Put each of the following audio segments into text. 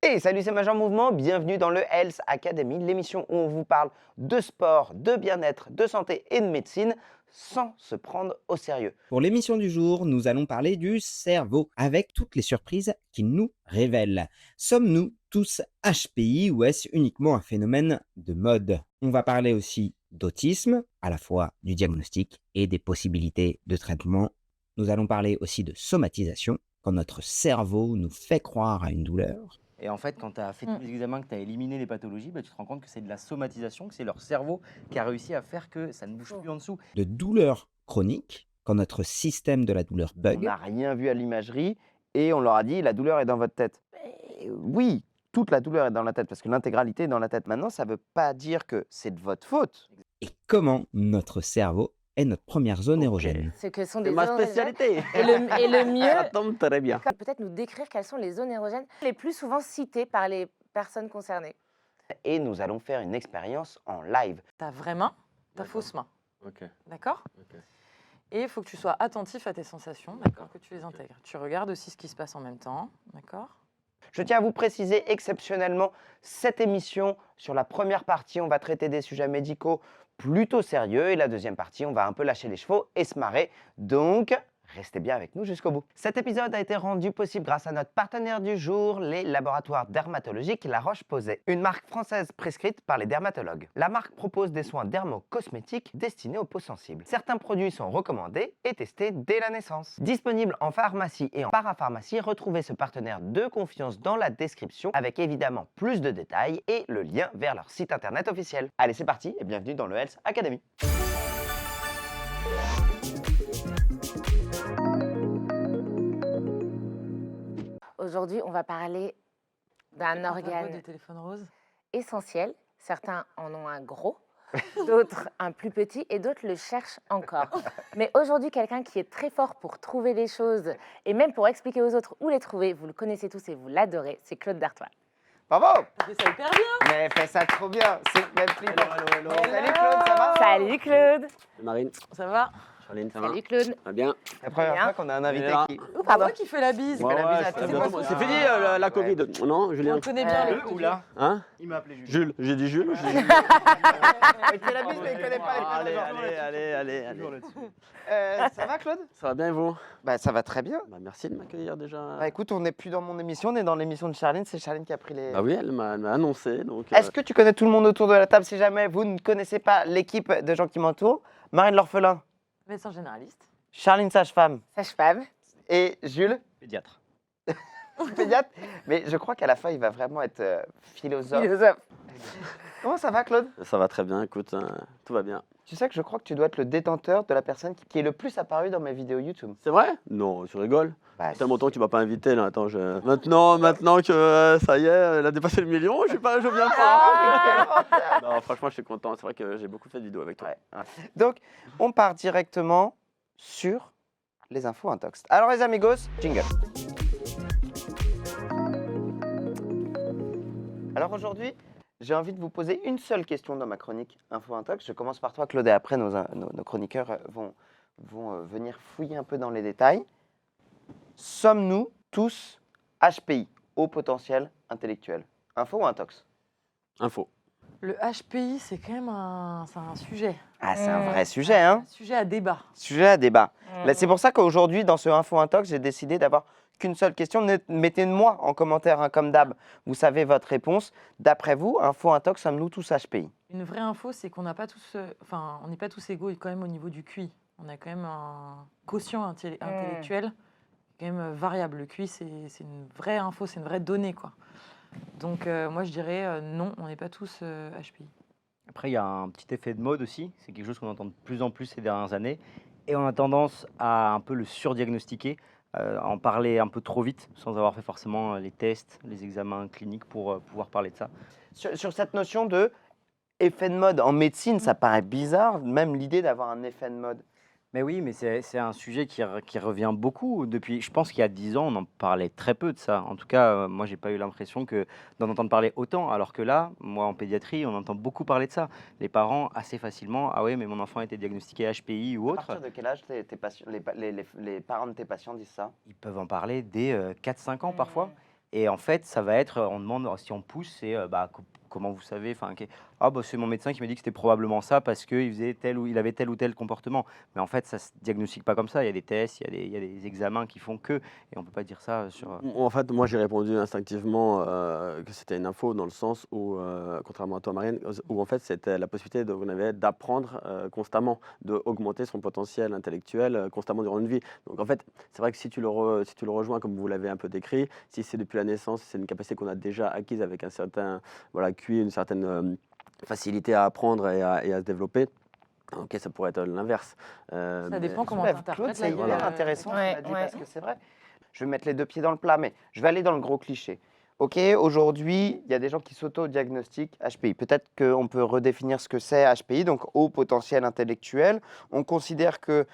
Hey, salut, c'est Major Mouvement, bienvenue dans le Health Academy, l'émission où on vous parle de sport, de bien-être, de santé et de médecine sans se prendre au sérieux. Pour l'émission du jour, nous allons parler du cerveau, avec toutes les surprises qu'il nous révèle. Sommes-nous tous HPI ou est-ce uniquement un phénomène de mode? On va parler aussi d'autisme, à la fois du diagnostic et des possibilités de traitement. Nous allons parler aussi de somatisation, quand notre cerveau nous fait croire à une douleur. Et en fait, quand tu as fait tous les examens, que tu as éliminé les pathologies, tu te rends compte que c'est de la somatisation, que c'est leur cerveau qui a réussi à faire que ça ne bouge plus en dessous. De douleurs chroniques, quand notre système de la douleur On bug. n'a rien vu à l'imagerie et on leur a dit la douleur est dans votre tête. Oui, toute la douleur est dans la tête parce que l'intégralité est dans la tête. Maintenant, ça ne veut pas dire que c'est de votre faute. Et comment notre cerveau est notre première zone érogène. C'est que sont C'est des ma zones érogènes. spécialité. Et le mieux, Ça tombe très bien. peut-être nous décrire quelles sont les zones érogènes les plus souvent citées par les personnes concernées. Et nous allons faire une expérience en live. Ta vraie main, ta D'accord. fausse main. Ok. D'accord. Ok. Et il faut que tu sois attentif à tes sensations, d'accord, que tu les intègres. Tu regardes aussi ce qui se passe en même temps, d'accord. Je tiens à vous préciser exceptionnellement cette émission. Sur la première partie, on va traiter des sujets médicaux plutôt sérieux et la deuxième partie, on va un peu lâcher les chevaux et se marrer. Donc, restez bien avec nous jusqu'au bout. Cet épisode a été rendu possible grâce à notre partenaire du jour, les laboratoires dermatologiques La Roche-Posay, une marque française prescrite par les dermatologues. La marque propose des soins dermocosmétiques destinés aux peaux sensibles. Certains produits sont recommandés et testés dès la naissance. Disponible en pharmacie et en parapharmacie, retrouvez ce partenaire de confiance dans la description avec évidemment plus de détails et le lien vers leur site internet officiel. Allez, c'est parti et bienvenue dans le Health Academy. Aujourd'hui, on va parler d'un Porte-à-voix organe des téléphones roses. essentiel. Certains en ont un gros, d'autres un plus petit et d'autres le cherchent encore. Mais aujourd'hui, quelqu'un qui est très fort pour trouver les choses et même pour expliquer aux autres où les trouver, vous le connaissez tous et vous l'adorez, c'est Claude Dartois. Bravo! Ça fait ça hyper bien. Mais fais ça trop bien, c'est même flippant. Salut Claude, ça va? Salut Claude. Marine, Ça va. Charline, ça va? Salut Claude. Ça va bien? La première Bien. fois qu'on a un invité Bien. qui... C'est moi qui fais la bise. fait la bise à ça tout va le bien. monde. C'est fini la Covid. Non, On Julien? le connaît bien, le Ou là. Hein? Il m'a appelé Jules. Jules, j'ai dit Jules. j'ai dit Jules. Il fait la bise mais il connaît pas les Allez, prénoms. allez. Toujours là-dessus. Ça va Claude? Ça va bien et vous? Bah ça va très bien. Bah, merci de m'accueillir déjà. Bah écoute, on n'est plus dans mon émission, on est dans l'émission de Charline, c'est Charline qui a pris les... Bah oui, elle m'a annoncé. Donc, Est-ce que tu connais tout le monde autour de la table si jamais vous ne connaissez pas l'équipe de gens qui m'entourent? Marine l'orphelin, Médecin généraliste. Charline sage-femme Sage-femme. et Jules, pédiatre. pédiatre. Mais je crois qu'à la fin, il va vraiment être philosophe. Philosophe. Comment ça va Claude? Ça va très bien, écoute, tout va bien. Tu sais que je crois que tu dois être le détenteur de la personne qui est le plus apparu dans mes vidéos YouTube. C'est vrai? Non, tu rigoles. Bah, Tellement longtemps que tu m'as pas invité là. Attends, maintenant que ça y est, elle a dépassé le million, je viens pas. Non, franchement, je suis content. C'est vrai que j'ai beaucoup fait de vidéos avec toi. Ouais. Donc, on part directement sur les infos intox. Alors les amigos, jingle. Alors aujourd'hui, j'ai envie de vous poser une seule question dans ma chronique Info Intox. Je commence par toi Claude et après nos chroniqueurs vont venir fouiller un peu dans les détails. Sommes-nous tous HPI, haut potentiel intellectuel? Info ou intox? Info. Le HPI, c'est quand même un sujet. Ah, c'est un vrai sujet, hein? Un sujet à débat. Sujet à débat. Là, c'est pour ça qu'aujourd'hui, dans ce Info Intox, j'ai décidé d'avoir qu'une seule question. Mettez-moi en commentaire, hein, comme d'hab, vous savez votre réponse. D'après vous, Info Intox, sommes-nous tous HPI? Une vraie info, c'est qu'on n'a pas tous, on n'est pas tous égaux quand même au niveau du QI. On a quand même un quotient intellectuel quand même variable. Le QI, c'est une vraie info, c'est une vraie donnée, quoi. Donc moi, je dirais non, on n'est pas tous HPI. Après, il y a un petit effet de mode aussi. C'est quelque chose qu'on entend de plus en plus ces dernières années. Et on a tendance à un peu le surdiagnostiquer, à en parler un peu trop vite, sans avoir fait forcément les tests, les examens cliniques pour pouvoir parler de ça. Sur cette notion de effet de mode, en médecine, ça paraît bizarre, même l'idée d'avoir un effet de mode. Mais oui, mais c'est un sujet qui revient beaucoup depuis. Je pense qu'il y a 10 ans, on en parlait très peu de ça. En tout cas, moi, j'ai pas eu l'impression d'en entendre parler autant. Alors que là, moi, en pédiatrie, on entend beaucoup parler de ça. Les parents, assez facilement, ah oui, mais mon enfant a été diagnostiqué HPI ou À autre. partir de quel âge tes patients, les parents de tes patients disent ça? Ils peuvent en parler dès 4-5 ans parfois. Et en fait, ça va être, on demande si on pousse, c'est comment vous savez, enfin, ah bah c'est mon médecin qui m'a dit que c'était probablement ça parce il avait tel ou tel comportement. Mais en fait, ça se diagnostique pas comme ça. Il y a des tests, il y a des examens qui font que, et on peut pas dire ça sur. En fait, moi, j'ai répondu instinctivement que c'était une info dans le sens où, contrairement à toi, Marianne, où en fait, c'était la possibilité qu'on avait d'apprendre constamment, d'augmenter son potentiel intellectuel constamment durant une vie. Donc, en fait, c'est vrai que si tu le rejoins comme vous l'avez un peu décrit, si c'est depuis la naissance, c'est une capacité qu'on a déjà acquise avec un certain QI, une certaine facilité à apprendre et à se développer. Ok, ça pourrait être l'inverse. Ça dépend comment tu Claude, interprètes c'est la hyper vie. intéressant ce Ouais, qu'il a dit ouais. parce que c'est vrai. Je vais mettre les deux pieds dans le plat, mais je vais aller dans le gros cliché. Ok, aujourd'hui, il y a des gens qui s'auto-diagnostiquent HPI. Peut-être qu'on peut redéfinir ce que c'est HPI, donc haut potentiel intellectuel. On considère que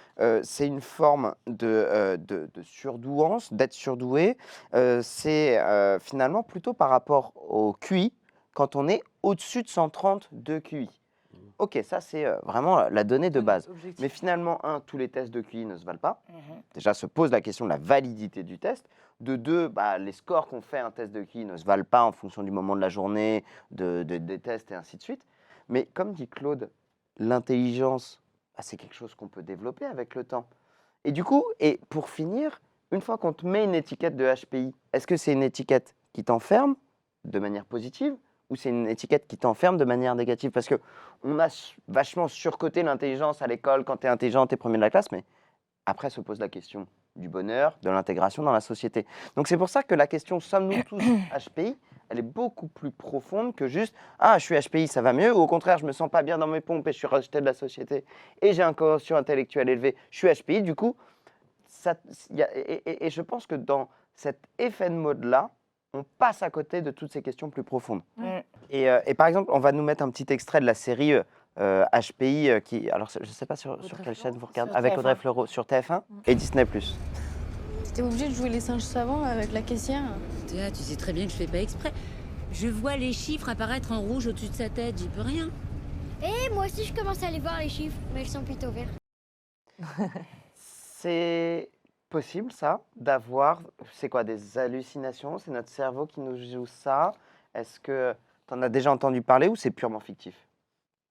c'est une forme de surdouance, d'être surdoué. C'est finalement plutôt par rapport au QI, quand on est au-dessus de 130 de QI. Ok, ça c'est vraiment la donnée de base. Objectif. Mais finalement, tous les tests de QI ne se valent pas. Mhm. Déjà, se pose la question de la validité du test. De deux, les scores qu'on fait un test de QI ne se valent pas en fonction du moment de la journée, des tests et ainsi de suite. Mais comme dit Claude, l'intelligence, c'est quelque chose qu'on peut développer avec le temps. Et du coup, et pour finir, une fois qu'on te met une étiquette de HPI, est-ce que c'est une étiquette qui t'enferme de manière positive ou c'est une étiquette qui t'enferme de manière négative? Parce qu'on a vachement surcoté l'intelligence à l'école. Quand tu es intelligent, tu es premier de la classe, mais après se pose la question du bonheur, de l'intégration dans la société. Donc c'est pour ça que la question sommes-nous tous HPI, elle est beaucoup plus profonde que juste je suis HPI, ça va mieux, ou au contraire, je me sens pas bien dans mes pompes et je suis rejeté de la société et j'ai un quotient intellectuel élevé, je suis HPI. Du coup, et je pense que dans cet effet de mode-là, on passe à côté de toutes ces questions plus profondes. Mm. Et par exemple, on va nous mettre un petit extrait de la série HPI, alors je ne sais pas sur Audrey quelle chaîne Fleurot vous regardez, Sur avec TF1. Audrey Fleurot sur TF1 et Disney+. T'es obligé de jouer les singes savants avec la caissière. Tu sais très bien que je fais pas exprès. Je vois les chiffres apparaître en rouge au-dessus de sa tête, j'y peux rien. Et moi aussi je commence à les voir les chiffres, mais ils sont plutôt verts. C'est possible ça, d'avoir, c'est quoi, des hallucinations? C'est notre cerveau qui nous joue ça? Est-ce que tu en as déjà entendu parler ou c'est purement fictif?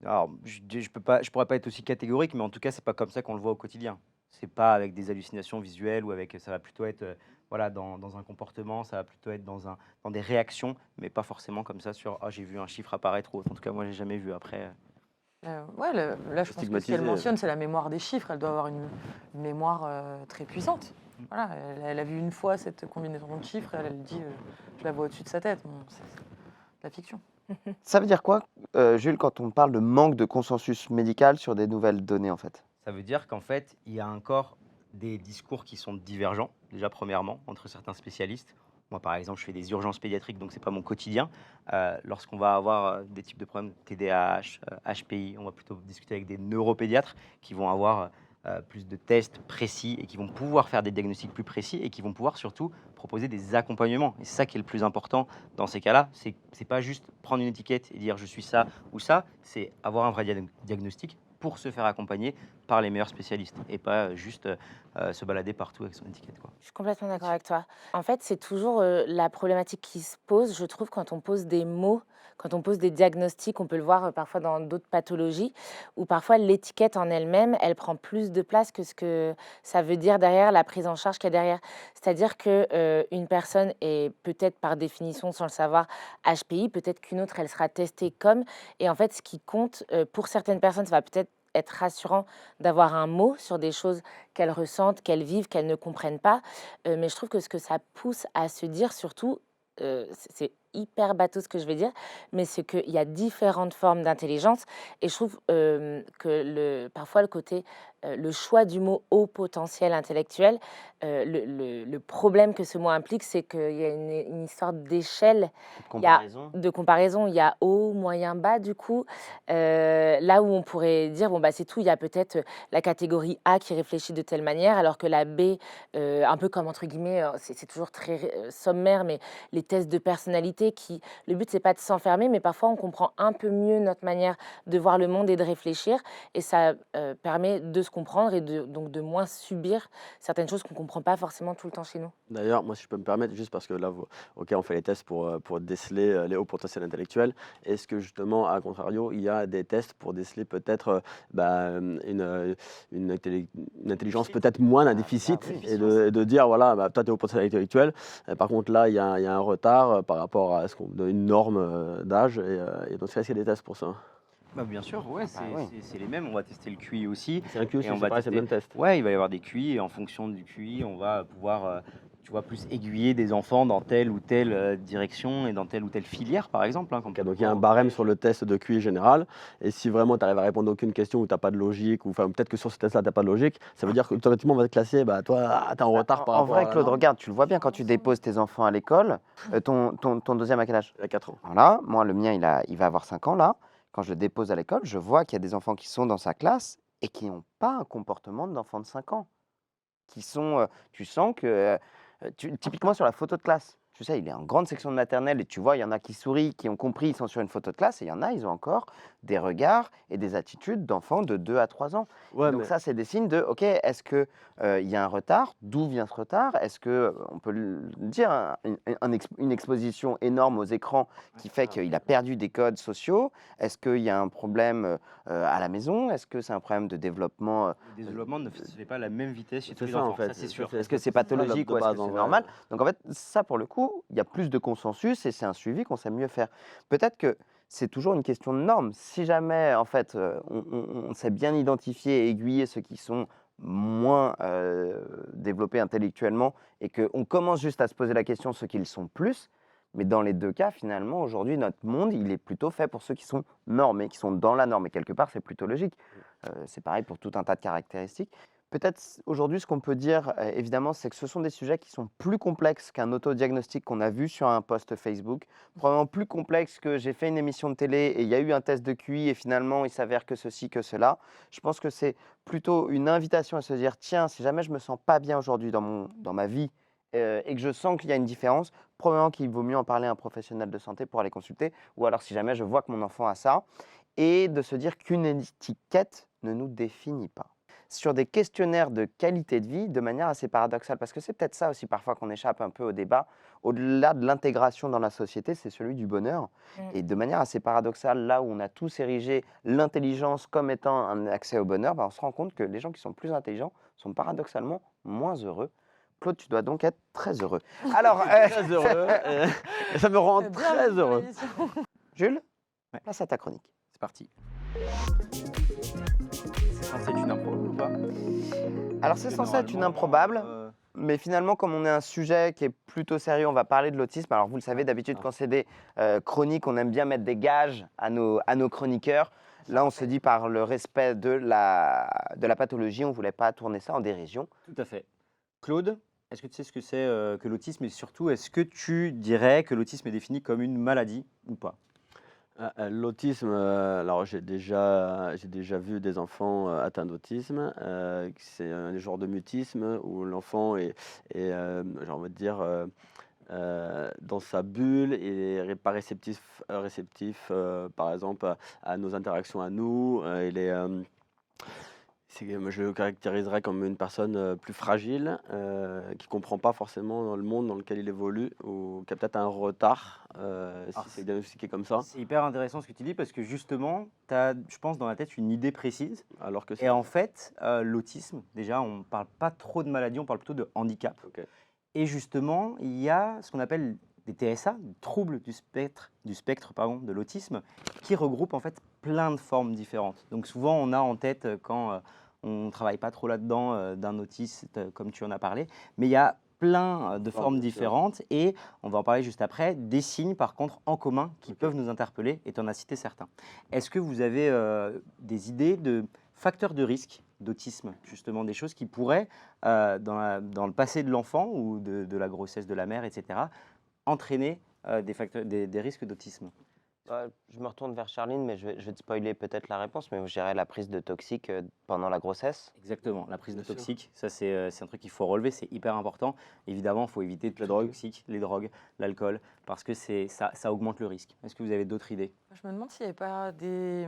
Alors, je pourrais pas être aussi catégorique, mais en tout cas, c'est pas comme ça qu'on le voit au quotidien. C'est pas avec des hallucinations visuelles ou avec, ça va plutôt être voilà, dans un comportement, ça va plutôt être dans des réactions, mais pas forcément comme ça sur j'ai vu un chiffre apparaître ou autre. En tout cas, moi, j'ai jamais vu. Après, Là, je pense que ce Stigmatisé. qu'elle mentionne, c'est la mémoire des chiffres. Elle doit avoir une mémoire très puissante. Voilà, elle a vu une fois cette combinaison de chiffres et elle dit je la vois au-dessus de sa tête. Bon, c'est de la fiction. Ça veut dire quoi, Jules, quand on parle de manque de consensus médical sur des nouvelles données en fait? ça veut dire qu'en fait, il y a encore des discours qui sont divergents, déjà premièrement, entre certains spécialistes. Moi, par exemple, je fais des urgences pédiatriques, donc c'est pas mon quotidien. Lorsqu'on va avoir des types de problèmes TDAH, HPI, on va plutôt discuter avec des neuropédiatres qui vont avoir plus de tests précis et qui vont pouvoir faire des diagnostics plus précis et qui vont pouvoir surtout proposer des accompagnements. Et c'est ça qui est le plus important dans ces cas-là. C'est pas juste prendre une étiquette et dire je suis ça ou ça, c'est avoir un vrai diagnostic pour se faire accompagner par les meilleurs spécialistes et pas juste se balader partout avec son étiquette, quoi. Je suis complètement d'accord avec toi. En fait, c'est toujours la problématique qui se pose, je trouve, quand on pose des mots, quand on pose des diagnostics. On peut le voir parfois dans d'autres pathologies, où parfois l'étiquette en elle-même, elle prend plus de place que ce que ça veut dire derrière, la prise en charge qu'il y a derrière. C'est-à-dire que une personne est peut-être par définition, sans le savoir, HPI, peut-être qu'une autre, elle sera testée comme. Et en fait, ce qui compte, pour certaines personnes, ça va peut-être être rassurant d'avoir un mot sur des choses qu'elles ressentent, qu'elles vivent, qu'elles ne comprennent pas. Mais je trouve que ce que ça pousse à se dire, surtout, c'est hyper bateau ce que je vais dire, mais c'est qu'il y a différentes formes d'intelligence. Et je trouve que parfois le côté, le choix du mot haut potentiel intellectuel, le problème que ce mot implique, c'est qu'il y a une histoire d'échelle, il y a Comparaison. de comparaison. Il y a haut, moyen, bas, du coup. Là où on pourrait dire, bon, bah, c'est tout, il y a peut-être la catégorie A qui réfléchit de telle manière, alors que la B, un peu comme entre guillemets, c'est toujours très sommaire, mais les tests de personnalité personnalité qui... Le but, c'est pas de s'enfermer, mais parfois, on comprend un peu mieux notre manière de voir le monde et de réfléchir. Et ça permet de se comprendre et donc de moins subir certaines choses qu'on comprend pas forcément tout le temps chez nous. D'ailleurs, moi, si je peux me permettre, juste parce que là, ok, on fait les tests pour déceler les hauts potentiels intellectuels. Est-ce que justement, à contrario, il y a des tests pour déceler peut-être une intelligence peut-être moins, un déficit, et de dire, voilà, toi, tu es au potentiel intellectuel. Par contre, là, il y a un retard par rapport à une norme d'âge. Et donc, est-ce qu'il y a des tests pour ça? Bah, bien sûr, ouais, c'est les mêmes. On va tester le QI aussi. C'est un QI aussi, Et on va c'est le même test. Ouais, il va y avoir des QI et en fonction du QI, on va pouvoir, tu vois, plus aiguiller des enfants dans telle ou telle direction et dans telle ou telle filière, par exemple. Hein, Ok, donc il y a un barème sur le test de QI général. Et si vraiment tu arrives à répondre à aucune question ou tu n'as pas de logique, ou peut-être que sur ce test-là, tu n'as pas de logique, ça veut dire qu'automatiquement, on va te classer, toi, tu es en retard par En rapport à vrai, la Claude, norme. regarde, tu le vois bien quand tu déposes tes enfants à l'école. Ton deuxième à quel âge? Il a 4 ans. Voilà, moi, le mien, il va avoir 5 ans là. Quand je le dépose à l'école, je vois qu'il y a des enfants qui sont dans sa classe et qui n'ont pas un comportement d'enfant de 5 ans. Qui sont, tu sens que, typiquement sur la photo de classe, tu sais, il est en grande section de maternelle et tu vois, il y en a qui sourient, qui ont compris, ils sont sur une photo de classe et il y en a, ils ont encore des regards et des attitudes d'enfants de 2 à 3 ans. Ouais, Donc mais ça, c'est des signes de, OK, est-ce que, il y a un retard? D'où vient ce retard? Est-ce que, on peut le dire, hein, une exposition énorme aux écrans qui fait qu'il a perdu des codes sociaux? Est-ce qu'il y a un problème, à la maison? Est-ce que c'est un problème de développement, Le développement ne se fait pas à la même vitesse chez tous c'est les ça, enfants, en fait. ça c'est sûr. est-ce que c'est ça, la pathologique de ou est-ce que base, en c'est vrai. normal? Donc en fait, ça pour le coup, il y a plus de consensus et c'est un suivi qu'on sait mieux faire. Peut-être que c'est toujours une question de normes. Si jamais en fait on sait bien identifier et aiguiller ceux qui sont moins développés intellectuellement et qu'on commence juste à se poser la question ceux qui le sont plus, mais dans les deux cas, finalement, aujourd'hui, notre monde, il est plutôt fait pour ceux qui sont normés, qui sont dans la norme. Et quelque part, c'est plutôt logique. C'est pareil pour tout un tas de caractéristiques. Peut-être aujourd'hui, ce qu'on peut dire, évidemment, c'est que ce sont des sujets qui sont plus complexes qu'un autodiagnostic qu'on a vu sur un post Facebook, probablement plus complexes que j'ai fait une émission de télé et il y a eu un test de QI et finalement, il s'avère que ceci, que cela. Je pense que c'est plutôt une invitation à se dire, tiens, si jamais je me sens pas bien aujourd'hui dans ma vie et que je sens qu'il y a une différence, probablement qu'il vaut mieux en parler à un professionnel de santé pour aller consulter, ou alors si jamais je vois que mon enfant a ça, et de se dire qu'une étiquette ne nous définit pas. Sur des questionnaires de qualité de vie, de manière assez paradoxale, parce que c'est peut-être ça aussi parfois qu'on échappe un peu au débat, au-delà de l'intégration dans la société, c'est celui du bonheur. Et de manière assez paradoxale, là où on a tous érigé l'intelligence comme étant un accès au bonheur, on se rend compte que les gens qui sont plus intelligents sont paradoxalement moins heureux. Claude, tu dois donc être très heureux. Alors, Très heureux. Et ça me rend Bien très dans heureux. l'émission. Jules, Ouais. place à ta chronique. C'est parti. C'est censé être une impro ou pas? Alors, c'est Parce que censé être une normalement, improbable, mais finalement, comme on est un sujet qui est plutôt sérieux, on va parler de l'autisme. Alors, vous le savez, d'habitude, quand c'est des chroniques, on aime bien mettre des gages à nos chroniqueurs. Là, on se dit par le respect de la pathologie, on ne voulait pas tourner ça en dérision. Tout à fait. Claude, est-ce que tu sais ce que c'est que l'autisme et surtout, est-ce que tu dirais que l'autisme est défini comme une maladie ou pas? L'autisme, alors j'ai déjà vu des enfants atteints d'autisme. C'est un genre de mutisme où l'enfant est j'ai envie de dire, dans sa bulle et n'est pas réceptif, par exemple, à nos interactions à nous. Je le caractériserais comme une personne plus fragile, qui ne comprend pas forcément dans le monde dans lequel il évolue, ou qui a peut-être un retard, Alors, si c'est diagnostiqué comme ça, C'est hyper intéressant ce que tu dis parce que justement, tu as, je pense, dans la tête une idée précise. alors que c'est... Et en fait, l'autisme, déjà, on ne parle pas trop de maladie, on parle plutôt de handicap. Ok. Et justement, il y a ce qu'on appelle des TSA, des troubles du spectre de l'autisme, qui regroupent en fait plein de formes différentes. Donc souvent, on a en tête, quand on ne travaille pas trop là-dedans, d'un autiste, comme tu en as parlé, mais il y a plein de formes différentes et on va en parler juste après, des signes par contre en commun qui peuvent nous interpeller et tu en as cité certains. Est-ce que vous avez des idées de facteurs de risque d'autisme, justement des choses qui pourraient, dans le passé de l'enfant ou de la grossesse de la mère, etc., entraîner des risques d'autisme? Je me retourne vers Charline, mais je vais te spoiler peut-être la réponse, mais je dirais la prise de toxiques pendant la grossesse. Exactement, la prise de Bien sûr. toxiques, ça c'est un truc qu'il faut relever, c'est hyper important. Évidemment, il faut éviter toutes les drogue. toxiques, les drogues, l'alcool, parce que ça augmente le risque. Est-ce que vous avez d'autres idées? Je me demande s'il n'y avait pas des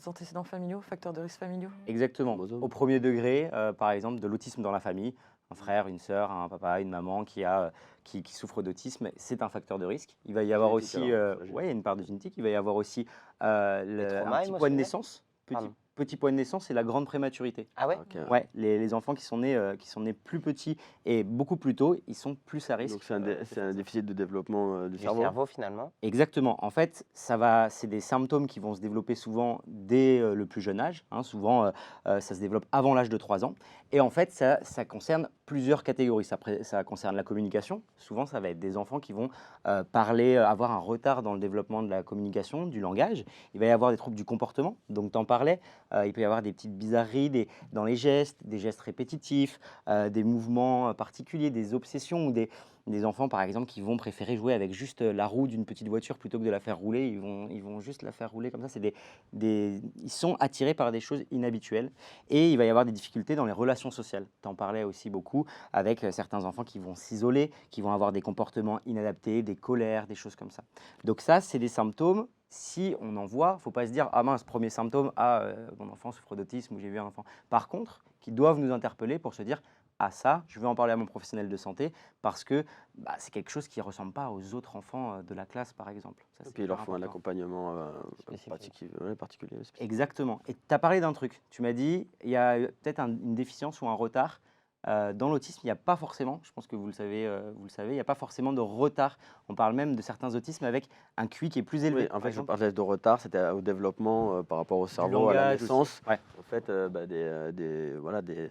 antécédents familiaux, facteurs de risque familiaux. Exactement. Chromosome. Au premier degré, par exemple, de l'autisme dans la famille, un frère, une sœur, un papa, une maman qui souffre d'autisme, c'est un facteur de risque. Il va y avoir Génétique, aussi, alors, c'est ouais, il y a une part de génétique. Il va y avoir aussi Les un traumas petit point de émotionnels. naissance. Pardon. Petit point de naissance, c'est la grande prématurité. Ah ouais? Ok. Ouais, les enfants qui sont nés plus petits et beaucoup plus tôt, ils sont plus à risque. Donc c'est un déficit de développement du Du cerveau. cerveau finalement. Exactement. En fait, c'est des symptômes qui vont se développer souvent dès le plus jeune âge. Hein. Souvent, ça se développe avant l'âge de 3 ans. Et en fait, ça concerne plusieurs catégories. Ça concerne la communication. Souvent, ça va être des enfants qui vont parler, avoir un retard dans le développement de la communication, du langage. Il va y avoir des troubles du comportement. Donc, tu en parlais. Il peut y avoir des petites bizarreries dans les gestes, des gestes répétitifs, des mouvements particuliers, des obsessions ou des enfants, par exemple, qui vont préférer jouer avec juste la roue d'une petite voiture plutôt que de la faire rouler. Ils vont juste la faire rouler comme ça. Ils sont attirés par des choses inhabituelles. Et il va y avoir des difficultés dans les relations sociales. Tu en parlais aussi beaucoup avec certains enfants qui vont s'isoler, qui vont avoir des comportements inadaptés, des colères, des choses comme ça. Donc ça, c'est des symptômes. Si on en voit, il ne faut pas se dire « Ah mince, premier symptôme, mon enfant souffre d'autisme ou j'ai vu un enfant ». Par contre, qui doivent nous interpeller pour se dire « Ah ça, je vais en parler à mon professionnel de santé parce que c'est quelque chose qui ne ressemble pas aux autres enfants de la classe, par exemple ». Ça, Et c'est puis il leur hyper faut un important. accompagnement Spécifique. particulier. spécifique. Exactement. Et tu as parlé d'un truc. Tu m'as dit il y a peut-être une déficience ou un retard. Dans l'autisme, il n'y a pas forcément, je pense que vous le savez, il n'y a pas forcément de retard. On parle même de certains autismes avec un QI qui est plus élevé. Oui, en Par fait, je exemple, parlais de retard, c'était au développement par rapport au cerveau, à la langage aussi. naissance. Ouais. En fait, des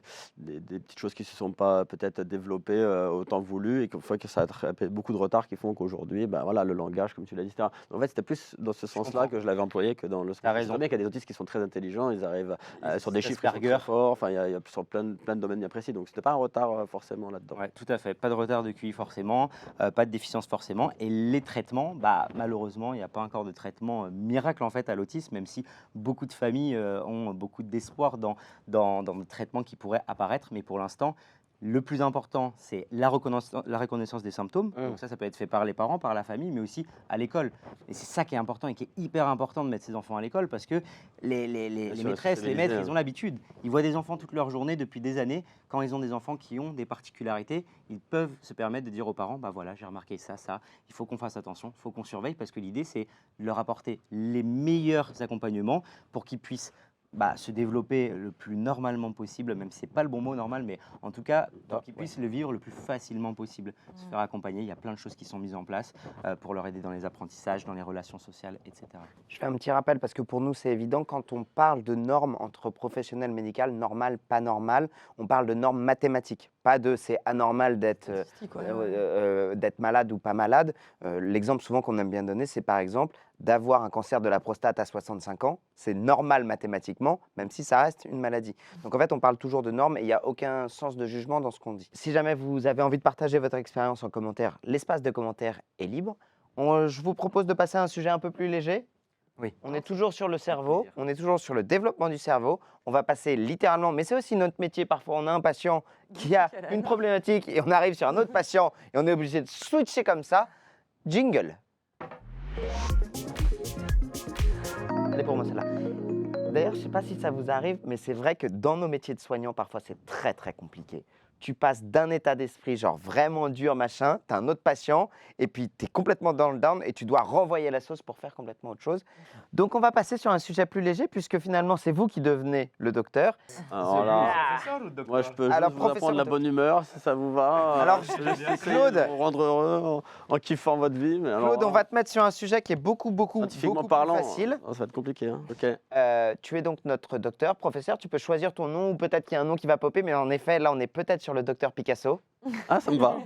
petites choses qui ne se sont pas peut-être développées autant voulu et qu'il faut que ça a attrapé beaucoup de retard qui font qu'aujourd'hui, le langage, comme tu l'as dit, etc. En fait, c'était plus dans ce sens-là comprends. que je l'avais employé que dans le sens. T'as Je sais raison. très bien qu'il y a des autistes qui sont très intelligents, ils arrivent sur des chiffres qui sont Asperger. très forts, enfin, il y a sur plein de domaines bien précis. Donc, c'était pas un retard forcément là-dedans. Ouais, tout à fait. Pas de retard de QI forcément, pas de déficience forcément. Et les traitements, malheureusement, il n'y a pas encore de traitement miracle en fait à l'autisme, même si beaucoup de familles ont beaucoup d'espoir dans le traitement qui pourrait apparaître. Mais pour l'instant, le plus important, c'est la reconnaissance des symptômes. Donc ça peut être fait par les parents, par la famille, mais aussi à l'école. Et c'est ça qui est important et qui est hyper important de mettre ses enfants à l'école parce que les sûr, maîtresses, les socialiser, maîtres, ils ont l'habitude. Ils voient des enfants toute leur journée depuis des années. Quand ils ont des enfants qui ont des particularités, ils peuvent se permettre de dire aux parents, voilà, j'ai remarqué ça, il faut qu'on fasse attention, il faut qu'on surveille parce que l'idée, c'est de leur apporter les meilleurs accompagnements pour qu'ils puissent se développer le plus normalement possible, même si ce n'est pas le bon mot normal, mais en tout cas, pour qu'ils puissent le vivre le plus facilement possible, se faire accompagner. Il y a plein de choses qui sont mises en place pour leur aider dans les apprentissages, dans les relations sociales, etc. Je fais un petit rappel parce que pour nous, c'est évident. Quand on parle de normes entre professionnels médicaux, normal, pas normal, on parle de normes mathématiques. Pas de c'est anormal d'être Statistique, ouais. d'être malade ou pas malade. L'exemple souvent qu'on aime bien donner, c'est par exemple d'avoir un cancer de la prostate à 65 ans. C'est normal mathématiquement, même si ça reste une maladie. Donc en fait, on parle toujours de normes et il n'y a aucun sens de jugement dans ce qu'on dit. Si jamais vous avez envie de partager votre expérience en commentaire, l'espace de commentaires est libre. Je vous propose de passer à un sujet un peu plus léger. Oui. On est toujours sur le cerveau, plaisir. on est toujours sur le développement du cerveau. On va passer littéralement, mais c'est aussi notre métier. Parfois, on a un patient qui a une problématique et on arrive sur un autre patient et on est obligé de switcher comme ça. Jingle. Elle est pour moi celle-là. D'ailleurs, je ne sais pas si ça vous arrive, mais c'est vrai que dans nos métiers de soignants, parfois, c'est très, très compliqué. Tu passes d'un état d'esprit genre vraiment dur, machin, tu as un autre patient, et puis tu es complètement dans le down et tu dois renvoyer la sauce pour faire complètement autre chose. Donc, on va passer sur un sujet plus léger, puisque finalement, c'est vous qui devenez le docteur. Alors là, moi, je peux Alors, juste vous apprendre la professeur, bonne humeur, si ça vous va. Alors, je vais essayer Claude. de vous rendre heureux en kiffant votre vie. Mais alors, Claude, on va te mettre sur un sujet qui est beaucoup scientifiquement plus parlant, facile. ça va être compliqué. Hein. Ok. Tu es donc notre docteur, professeur. Tu peux choisir ton nom ou peut-être qu'il y a un nom qui va popper, mais en effet, là, on est peut-être sur le docteur Picasso. Ah, ça me va.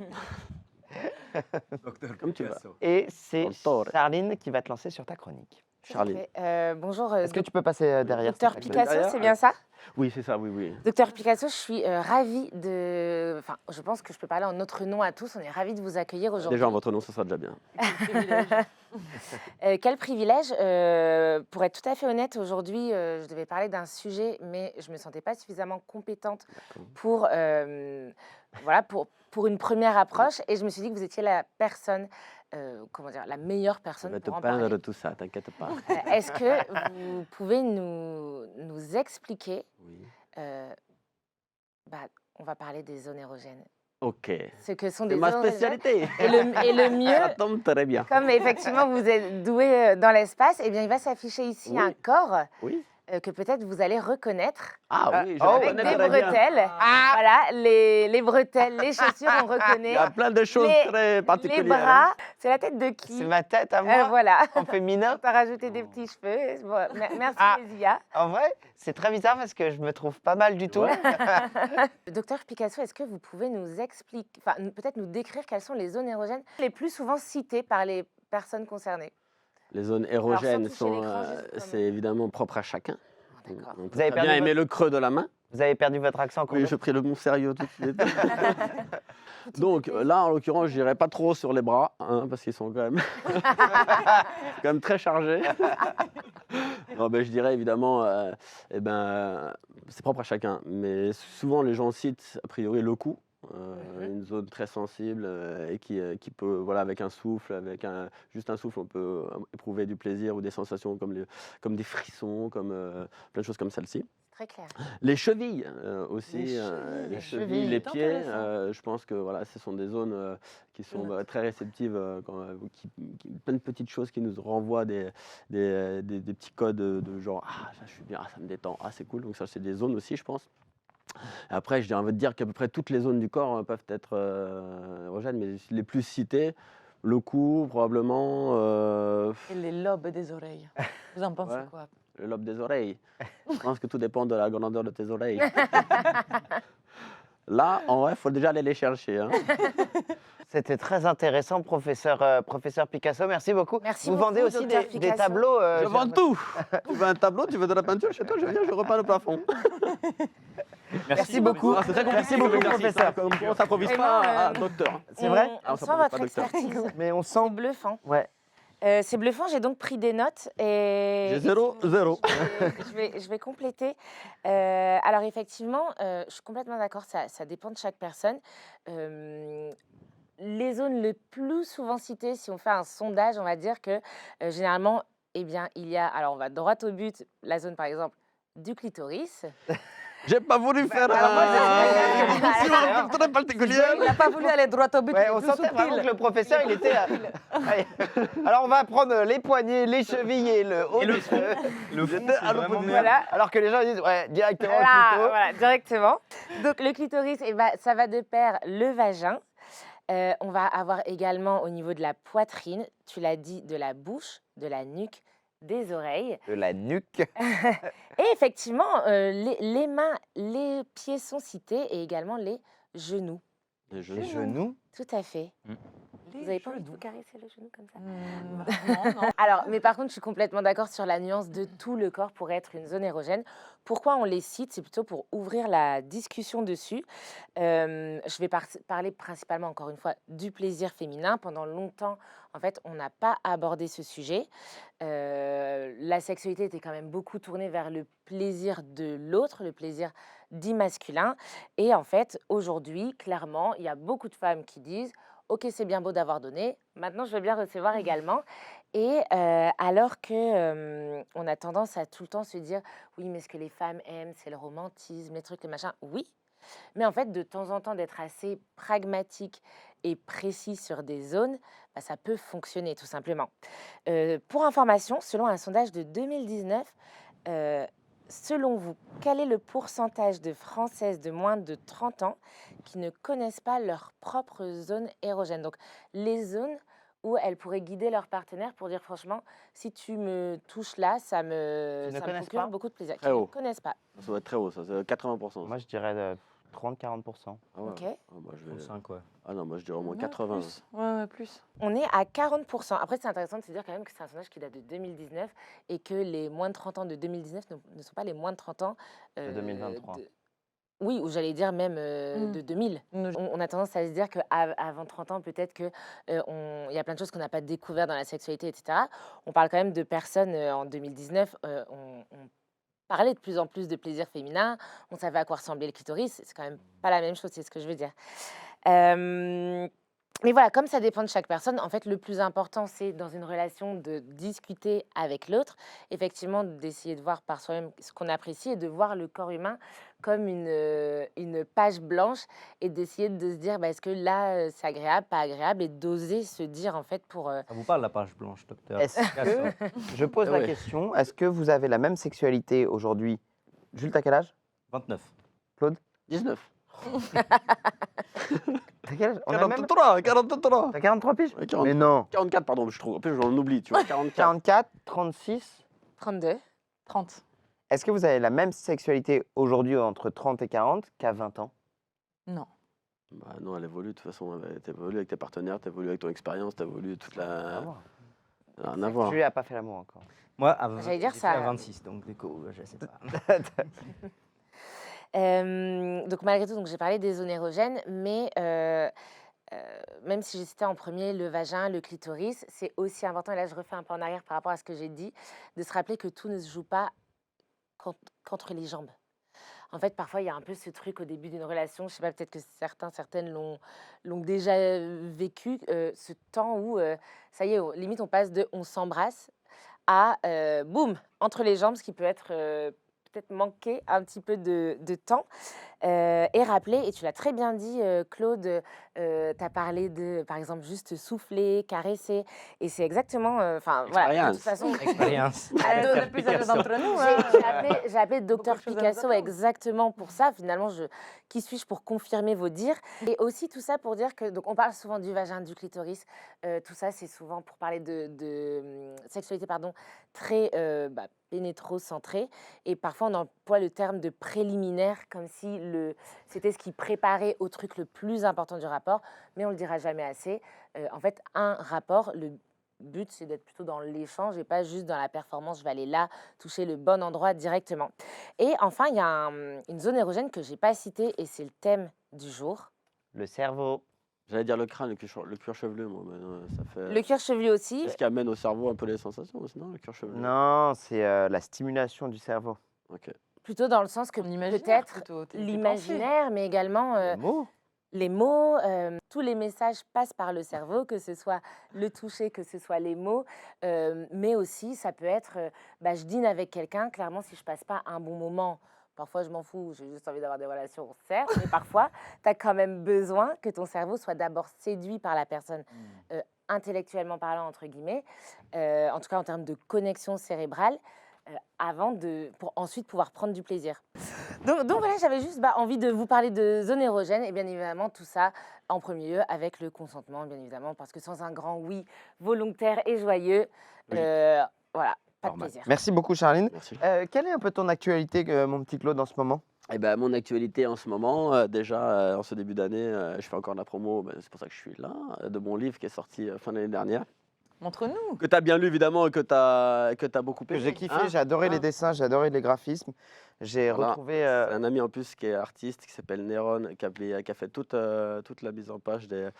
Comme tu veux. Et c'est Docteur. Charline qui va te lancer sur ta chronique. Charlie. Bonjour, Est-ce que tu peux passer derrière docteur s'il te plaît, Picasso, Derrière, c'est bien ça? Oui, c'est ça, oui, oui. Docteur Picasso, je suis ravie de... Enfin, je pense que je peux parler en notre nom à tous. On est ravis de vous accueillir aujourd'hui. Déjà, en votre nom, ça sera déjà bien. Quel privilège. Pour être tout à fait honnête, aujourd'hui, je devais parler d'un sujet, mais je ne me sentais pas suffisamment compétente pour, voilà, pour une première approche. Et je me suis dit que vous étiez la personne, comment dire, la meilleure Je personne vais te pour en peindre parler. tout ça, t'inquiète pas. Est-ce que vous pouvez nous expliquer, Oui. bah, on va parler des zones érogènes. Ok. Ce que sont C'est des ma zones érogènes. spécialité. Et le Ça mieux, tombe très bien. comme effectivement vous êtes doué dans l'espace, eh bien il va s'afficher ici Oui. un corps Oui. que peut-être vous allez reconnaître Ah oui, je oh, avec reconnais des très bien. bretelles. Voilà, les bretelles, les chaussures, on Il reconnaît. y a plein de choses très Les particulières. bras, c'est la tête de qui? C'est ma tête à moi, Voilà. en On féminin. t'a rajouté des petits cheveux. Bon, merci Ah. Lézia. En vrai, c'est très bizarre parce que je me trouve pas mal du tout. Ouais. Docteur Picasso, est-ce que vous pouvez nous expliquer, enfin peut-être nous décrire quelles sont les zones érogènes les plus souvent citées par les personnes concernées? Les zones érogènes surtout chez sont, l'écran, juste comme- c'est évidemment propre à chacun. D'accord. On peut Vous avez très bien perdu aimer votre- le creux de la main. Vous avez perdu votre accent Oui, je pris le mot sérieux tout de suite. Donc là, en l'occurrence, je n'irai pas trop sur les bras, hein, parce qu'ils sont quand même, quand même très chargés. Non, ben, je dirais évidemment, c'est propre à chacun. Mais souvent, les gens citent a priori le cou, une zone très sensible et qui peut, voilà, avec un souffle, juste un souffle, on peut éprouver du plaisir ou des sensations comme des frissons, comme plein de choses comme celle-ci. Très clair. Les chevilles aussi, Les chevilles, les c'est pieds, intéressant. je pense que voilà, ce sont des zones qui sont très réceptives, plein de petites choses qui nous renvoient des petits codes de genre ah ça, je suis bien, ah, ça me détend, ah c'est cool. Donc ça c'est des zones aussi, je pense. Après, j'ai envie de dire qu'à peu près toutes les zones du corps peuvent être érogènes, mais les plus citées, le cou probablement, Et les lobes des oreilles. Vous en pensez Ouais. quoi? le lobe des oreilles. Je pense que tout dépend de la grandeur de tes oreilles. Là, en vrai, il faut déjà aller les chercher. Hein. C'était très intéressant, professeur Picasso. Merci beaucoup. Merci Vous beaucoup, vendez aussi docteur des Picasso. tableaux. Je vends tout. Tu veux un tableau, tu veux de la peinture chez toi, je viens, je repeins le plafond. Merci beaucoup. Ah, c'est très Merci compliqué beaucoup, comme exercice, professeur. hein. On s'improvise Vraiment, pas à docteur. C'est vrai Ah, On ça sent s'appelle votre pas docteur. expertise. Mais on C'est sent. bluffant. Ouais. C'est bluffant, j'ai donc pris des notes et... J'ai 0, 0. Je vais compléter. Alors effectivement, je suis complètement d'accord, ça dépend de chaque personne. Les zones les plus souvent citées, si on fait un sondage, on va dire que généralement, eh bien, il y a, alors on va droit au but, la zone par exemple du clitoris. J'ai pas voulu faire alors moi, j'ai- une émission très particulière. Il n'a pas voulu aller droit au but. Ouais, il est on plus sentait subtil. vraiment que le professeur, il était. Allez. Alors, on va prendre les poignets, les chevilles et le haut. le des front. cheveux. Le fond, J'étais c'est à vraiment l'opposé. bien. Voilà. Alors que les gens disent, ouais, directement Voilà, au clito. voilà, directement. Donc le clitoris, eh ben, ça va de pair le vagin. On va avoir également au niveau de la poitrine, tu l'as dit, de la bouche, de la nuque, des oreilles. De la nuque. Et effectivement, les mains, les pieds sont cités et également les genoux. Les Les genoux. Tout à fait. Les Vous n'avez pas envie de genoux. vous caresser le genou comme ça? Non, non. Alors, mais par contre, je suis complètement d'accord sur la nuance de tout le corps pour être une zone érogène. Pourquoi on les cite? C'est plutôt pour ouvrir la discussion dessus. Je vais parler principalement, encore une fois, du plaisir féminin. Pendant longtemps, en fait, on n'a pas abordé ce sujet. La sexualité était quand même beaucoup tournée vers le plaisir de l'autre, le plaisir dit masculin. Et en fait, aujourd'hui, clairement, il y a beaucoup de femmes qui disent « Ok, c'est bien beau d'avoir donné, maintenant je veux bien recevoir également ». Et alors que on a tendance à tout le temps se dire « Oui, mais ce que les femmes aiment, c'est le romantisme, les trucs, les machins. » Oui, mais en fait, de temps en temps, d'être assez pragmatique et précis sur des zones, bah, ça peut fonctionner tout simplement. Pour information, selon un sondage de 2019, selon vous, quel est le pourcentage de Françaises de moins de 30 ans qui ne connaissent pas leur propre zone érogène? Donc, les zones où elles pourraient guider leur partenaire pour dire franchement, si tu me touches là, ça me Qui ne connaissent procure pas beaucoup de plaisir. Très Qui ne haut. connaissent pas. Ça doit être très haut, ça, c'est 80%. Moi, je dirais 30-40%. Ah ouais, Ok. ouais. Ah, moi, je vais... 35, ouais. ah non, moi je dirais au moins Ouais, 80. plus. Ouais, plus. On est à 40%. Après, c'est intéressant de se dire quand même que c'est un sondage qui date de 2019 et que les moins de 30 ans de 2019 ne sont pas les moins de 30 ans De 2023. Oui, ou j'allais dire même Mm. de 2000. Nous, On a tendance à se dire qu'avant 30 ans, peut-être qu'il y a plein de choses qu'on n'a pas découvertes dans la sexualité, etc. On parle quand même de personnes en 2019, on parlait de plus en plus de plaisir féminin, on savait à quoi ressemblait le clitoris, c'est quand même pas la même chose, c'est ce que je veux dire. Euh, mais voilà, comme ça dépend de chaque personne, en fait, le plus important, c'est dans une relation de discuter avec l'autre, effectivement, d'essayer de voir par soi-même ce qu'on apprécie et de voir le corps humain comme une page blanche et d'essayer de se dire, bah, est-ce que là, c'est agréable, pas agréable, et d'oser se dire, en fait, pour... Ça vous parle la page blanche, docteur? Est-ce que, je pose Ah la ouais. question, est-ce que vous avez la même sexualité aujourd'hui? Jules, t'as quel âge? 29. 19. T'as quel âge? On a le même? 43, 43. T'as 43 piges? Ouais, 40. Mais non. 44, pardon, je trouve. En plus, j'en oublie, tu vois. 44. 44, 36. 32. 30. Est-ce que vous avez la même sexualité aujourd'hui entre 30 et 40 qu'à 20 ans? Non. Bah non, elle évolue de toute façon. T'évolues avec tes partenaires, t'évolues avec ton expérience, t'évolues toute la. Rien à voir. Jules n'a pas fait l'amour encore. Moi, J'allais dire j'ai ça. fait à 26, donc du coup, je sais pas. Donc malgré tout, donc j'ai parlé des zones érogènes, mais même si j'ai cité en premier le vagin, le clitoris, c'est aussi important, et là je refais un peu en arrière par rapport à ce que j'ai dit, de se rappeler que tout ne se joue pas qu'entre les jambes. En fait, parfois, il y a un peu ce truc au début d'une relation, je sais pas, peut-être que certaines l'ont déjà vécu, ce temps où, ça y est, limite on passe de on s'embrasse à boum, entre les jambes, ce qui peut être peut-être manquer un petit peu de temps. Et rappeler, et tu l'as très bien dit, Claude, tu as parlé de, par exemple, juste souffler, caresser, et c'est exactement, enfin voilà, de toute façon, Expérience. Le plus âgé d'entre nous. j'ai appelé Docteur Beaucoup de choses à Picasso vous apprendre. exactement pour ça. Finalement, qui suis-je pour confirmer vos dires? Et aussi tout ça pour dire que, donc on parle souvent du vagin, du clitoris, tout ça c'est souvent pour parler de sexualité, pardon, très pénétrocentrée. Et parfois on emploie le terme de préliminaire comme si c'était ce qui préparait au truc le plus important du rapport, mais on le dira jamais assez. En fait, un rapport, le but, c'est d'être plutôt dans l'échange et pas juste dans la performance. Je vais aller là, toucher le bon endroit directement. Et enfin, il y a une zone érogène que j'ai pas citée et c'est le thème du jour. Le cerveau. J'allais dire le crâne, le cuir chevelu, moi. Mais non, ça fait. Le cuir chevelu aussi. C'est ce qui amène au cerveau un peu les sensations aussi, non, le cuir chevelu? Non, c'est la stimulation du cerveau. Ok. Plutôt dans le sens que Ton imaginaire, peut-être plutôt, tes l'imaginaire, mais également Le mot. les mots, tous les messages passent par le cerveau, que ce soit le toucher, que ce soit les mots, mais aussi ça peut être, je dîne avec quelqu'un, clairement si je passe pas un bon moment, parfois je m'en fous, j'ai juste envie d'avoir des relations, certes, mais parfois tu as quand même besoin que ton cerveau soit d'abord séduit par la personne, intellectuellement parlant entre guillemets, en tout cas en termes de connexion cérébrale, pour ensuite pouvoir prendre du plaisir. Donc voilà, j'avais juste envie de vous parler de zone érogène et bien évidemment tout ça en premier lieu avec le consentement, bien évidemment, parce que sans un grand oui volontaire et joyeux, voilà, pas de Normal. plaisir. Merci beaucoup, Charline. Merci. Quelle est un peu ton actualité, mon petit Claude, en ce moment? Eh ben, mon actualité en ce moment, déjà en ce début d'année, je fais encore de la promo, c'est pour ça que je suis là, de mon livre qui est sorti fin d'année dernière. Montre-nous. Que tu as bien lu évidemment et que tu as beaucoup Que aimé. j'ai kiffé, hein. j'ai adoré Hein. les dessins, j'ai adoré les graphismes. J'ai Voilà. retrouvé. C'est un ami en plus qui est artiste, qui s'appelle Néron, qui a fait toute la mise en page des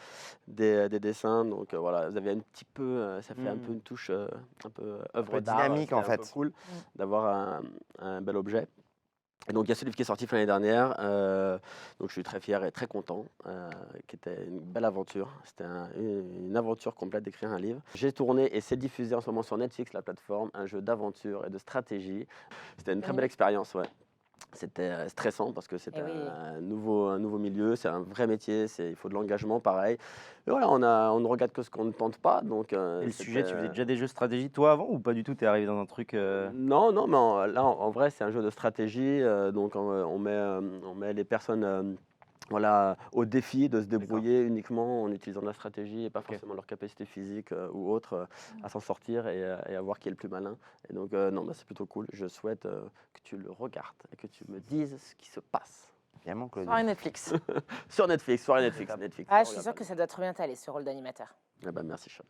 dessins. Donc voilà, vous avez un petit peu, ça fait un peu une touche un peu œuvre d'art. dynamique, c'est en un peu fait. cool d'avoir un bel objet. Et donc il y a ce livre qui est sorti fin l'année dernière, donc je suis très fier et très content, qui était une belle aventure. C'était une aventure complète d'écrire un livre. J'ai tourné et c'est diffusé en ce moment sur Netflix, la plateforme, un jeu d'aventure et de stratégie. C'était une très belle expérience, ouais. C'était stressant parce que c'est Eh oui. un nouveau milieu, c'est un vrai métier, il faut de l'engagement pareil. Et voilà, on ne regarde que ce qu'on ne tente pas. Donc, Et le sujet, tu c'était- faisais déjà des jeux de stratégie toi avant ou pas du tout? T'es arrivé dans un truc. Non, mais en vrai, c'est un jeu de stratégie. Donc, on met les personnes voilà, au défi de se débrouiller uniquement en utilisant de la stratégie et pas forcément leur capacité physique ou autre à s'en sortir et à voir qui est le plus malin. Et donc, non, c'est plutôt cool. Je souhaite que tu le regardes et que tu me dises ce qui se passe. Évidemment, Claudia. Soirée Netflix. Sur Netflix, soirée Netflix. Ah, je suis sûre que ça doit trop bien t'aller, ce rôle d'animateur. Ah bah, merci, Charles.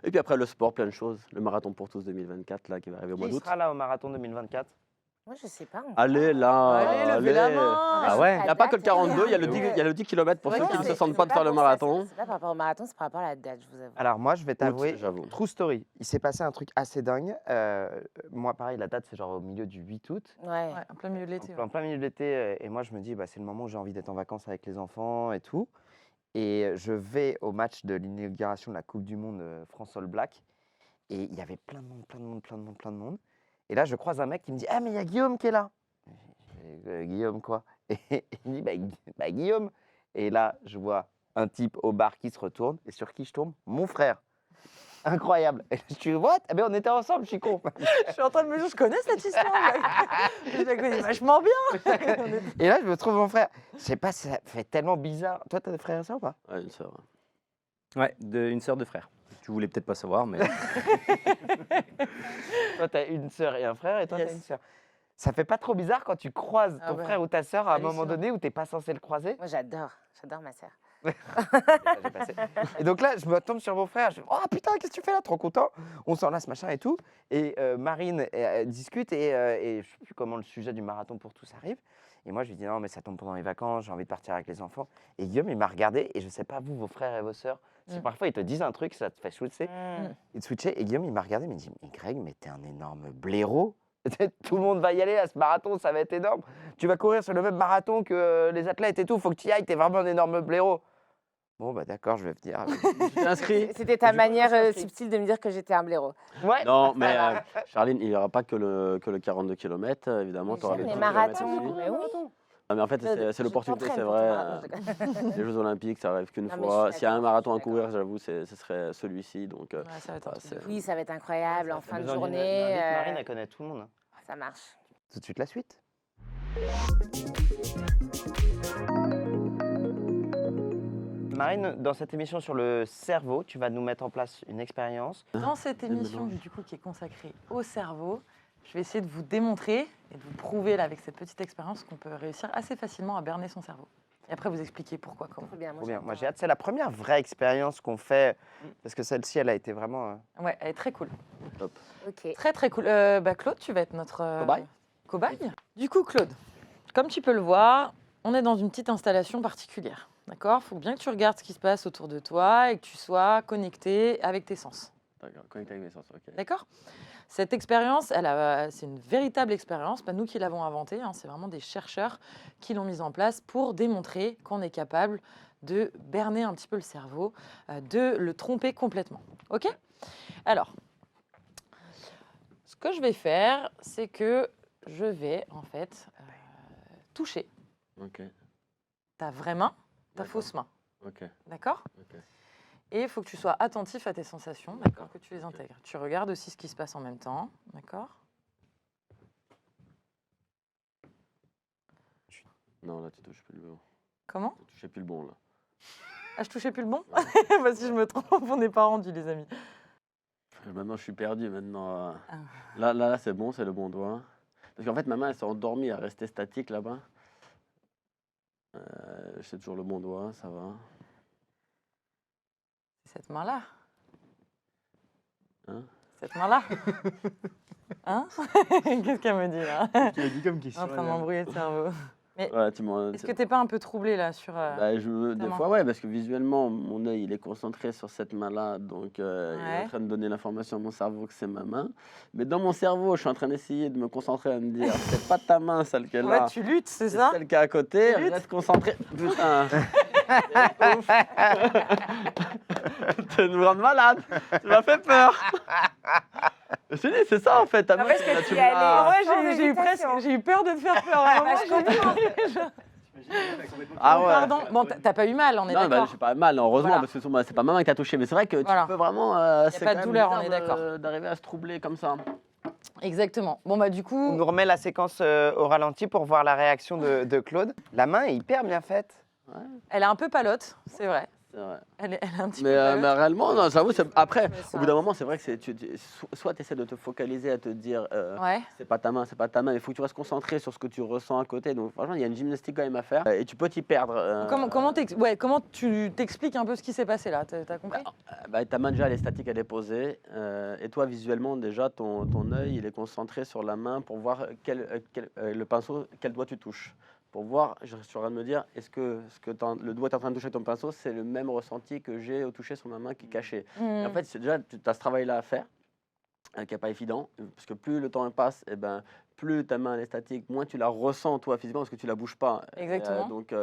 Et puis après, le sport, plein de choses. Le marathon pour tous 2024, là, qui va arriver au mois Qui d'août. sera là au marathon 2024? Moi, je sais pas. Allez, là. Allez, levez la main. Ah ouais. Il n'y a pas que le 42, il y a le 10 km pour C'est ceux vrai qui ne que se sentent pas de faire le marathon. C'est pas par rapport au marathon, c'est par rapport à la date, je vous avoue. Alors moi, je vais t'avouer, J'avoue. true story. Il s'est passé un truc assez dingue. Moi, pareil, la date, c'est genre au milieu du 8 août. Ouais. Ouais, en plein milieu de l'été. En plein milieu de l'été. Et moi, je me dis, bah, c'est le moment où j'ai envie d'être en vacances avec les enfants et tout. Et je vais au match de l'inauguration de la Coupe du Monde France All Black. Et il y avait plein de monde. Et là, je croise un mec qui me dit, ah, mais il y a Guillaume qui est là. Guillaume quoi? Et il me dit, bah, Guillaume. Et là, je vois un type au bar qui se retourne. Et sur qui je tombe? Mon frère. Incroyable. Et je suis, what? Eh ben, on était ensemble, je suis con. Je suis en train de me dire, je connais cette histoire. Je la connais vachement bien. Et là, je me trouve mon frère. Je sais pas, ça fait tellement bizarre. Toi, t'as des frères et sœurs ou pas? Ouais, une sœur. Ouais, une sœur, 2 frères. Tu voulais peut-être pas savoir, mais Toi, t'as une sœur et un frère, et toi, t'as Yes. une sœur. Ça fait pas trop bizarre quand tu croises Ah ton ouais. frère ou ta sœur à un moment Hallucinant. donné où t'es pas censé le croiser? Moi, j'adore ma sœur. J'ai passé. Et donc là, je me tombe sur mon frère. Je dis, oh putain, qu'est-ce que tu fais là? Trop content. On s'enlace, machin et tout. Et Marine discute et je sais plus comment le sujet du marathon pour tous arrive. Et moi, je lui dis, non, mais ça tombe pendant les vacances, j'ai envie de partir avec les enfants. Et Guillaume, il m'a regardé. Et je sais pas, vous, vos frères et vos sœurs, si parfois ils te disent un truc, ça te fait switcher. Il te switcher. Et Guillaume, il m'a regardé, il m'a dit, mais Greg, mais t'es un énorme blaireau. Tout le monde va y aller à ce marathon, ça va être énorme. Tu vas courir sur le même marathon que les athlètes et tout, faut que tu y ailles, t'es vraiment un énorme blaireau. Bon, bah d'accord, je vais venir. Tu t'es inscrit? C'était ta Du coup, je me manière suis inscrit. subtile de me dire que j'étais un blaireau. Ouais. Non, mais Charline, il n'y aura pas que le 42 km, évidemment. Tu auras J'aime les les 30 kilomètres marathons. aussi. Mais oui. Ah, mais en fait, c'est Je l'opportunité, t'entraîne c'est pour vrai. ton marathon, je déconne. Les Jeux Olympiques, ça arrive qu'une Non, mais je fois. suis S'il y a un d'accord, marathon je à suis courir, j'avoue, ce serait celui-ci. Donc, Ouais, ça va être un truc de c'est- fou. Oui, ça va être incroyable en T'as fin de besoin d'une journée. invite, Marine, elle connaît tout le monde. Hein. Ça marche. Tout de suite, la suite. Marine, dans cette émission sur le cerveau, tu vas nous mettre en place une expérience. Dans cette émission mélange. du coup qui est consacrée au cerveau, je vais essayer de vous démontrer et de vous prouver là avec cette petite expérience qu'on peut réussir assez facilement à berner son cerveau. Et après vous expliquer pourquoi, comment. Très bien. Trop bien. Moi, j'ai hâte. C'est la première vraie expérience qu'on fait parce que celle-ci, elle a été vraiment. Ouais, elle est très cool. Ok. Très très cool. Claude, tu vas être notre Cobaye. cobaye. Du coup, Claude, comme tu peux le voir, on est dans une petite installation particulière. D'accord? Il faut bien que tu regardes ce qui se passe autour de toi et que tu sois connecté avec tes sens. D'accord, connecté avec mes sens, ok. D'accord? Cette expérience, c'est une véritable expérience, pas nous qui l'avons inventée, hein, c'est vraiment des chercheurs qui l'ont mise en place pour démontrer qu'on est capable de berner un petit peu le cerveau, de le tromper complètement. Ok? Alors, ce que je vais faire, c'est que je vais en fait toucher Ok, ta vraie main, ta D'accord. fausse main. ok, D'accord? ok. Et il faut que tu sois attentif à tes sensations, d'accord, que tu les intègres. Tu regardes aussi ce qui se passe en même temps, d'accord? Non, là, tu touches plus le bon. Comment? Tu touches plus le bon, là. Ah, je touchais plus le bon? Bah, si je me trompe, on n'est pas rendu, les amis. Maintenant, je suis perdu. Maintenant, Ah. là, c'est bon, c'est le bon doigt. Parce qu'en fait, ma main, elle s'est endormie, elle restait statique là-bas. C'est toujours le bon doigt, ça va. C'est cette main-là. Hein? Cette main-là. Hein? Qu'est-ce qu'elle me dit là? tu l'as dit comme question. En train de m'embrouiller le cerveau. Ouais, tu m'en- Est-ce que t'es pas un peu troublé là sur... Bah, des ta main. fois, ouais, parce que visuellement, mon œil, il est concentré sur cette main-là, donc il est Ouais. en train de donner l'information à mon cerveau que c'est ma main. Mais dans mon cerveau, je suis en train d'essayer de me concentrer à me dire, c'est pas ta main, celle qui est là. Ouais, tu luttes, c'est C'est ça? celle qui est à côté, Tu luttes. reste concentré. Putain. Ouf. Tu nous rends malade. Tu m'as fait peur. Je te dis, c'est ça en fait. Ta main, parce que là, tu y me allais. l'as- Ouais, Sans j'ai eu presque, hésitation. j'ai eu peur de te faire peur. à un moment, Bah, je comprends. Ah ouais. Pardon. Bon, t'as pas eu mal, on est Non, bah, d'accord. j'ai pas mal, heureusement, Voilà. parce que c'est pas ma main qui a touché. Mais c'est vrai que Voilà. tu peux vraiment. C'est pas de quand même douleur, on bizarre est d'accord. d'arriver à se troubler comme ça. Exactement. Bon, bah, du On coup, nous remet la séquence au ralenti pour voir la réaction de Claude. La main est hyper bien faite. elle est un peu palote, c'est vrai. vrai. Elle est un petit Mais, peu mais pâleuse. réellement, non, j'avoue, après, Mais au ça, bout d'un moment, c'est vrai que soit tu essaies de te focaliser à te dire Ouais. c'est pas ta main, c'est pas ta main, il faut que tu restes concentré sur ce que tu ressens à côté. Donc, franchement, il y a une gymnastique quand même à faire et tu peux t'y perdre. Comment tu t'expliques un peu ce qui s'est passé là? T'as compris? Ta main, déjà, elle est statique, elle est posée. Et toi, visuellement, déjà, ton œil, il est concentré sur la main pour voir le pinceau, quel doigt tu touches. Pour voir, je suis en train de me dire, est-ce que le doigt que tu es en train de toucher avec ton pinceau, c'est le même ressenti que j'ai au toucher sur ma main qui est cachée. Et en fait, c'est déjà, tu as ce travail-là à faire, qui n'est pas évident, parce que plus le temps passe, et ben, plus ta main elle est statique, moins tu la ressens toi physiquement, parce que tu la bouges pas. Exactement. Donc,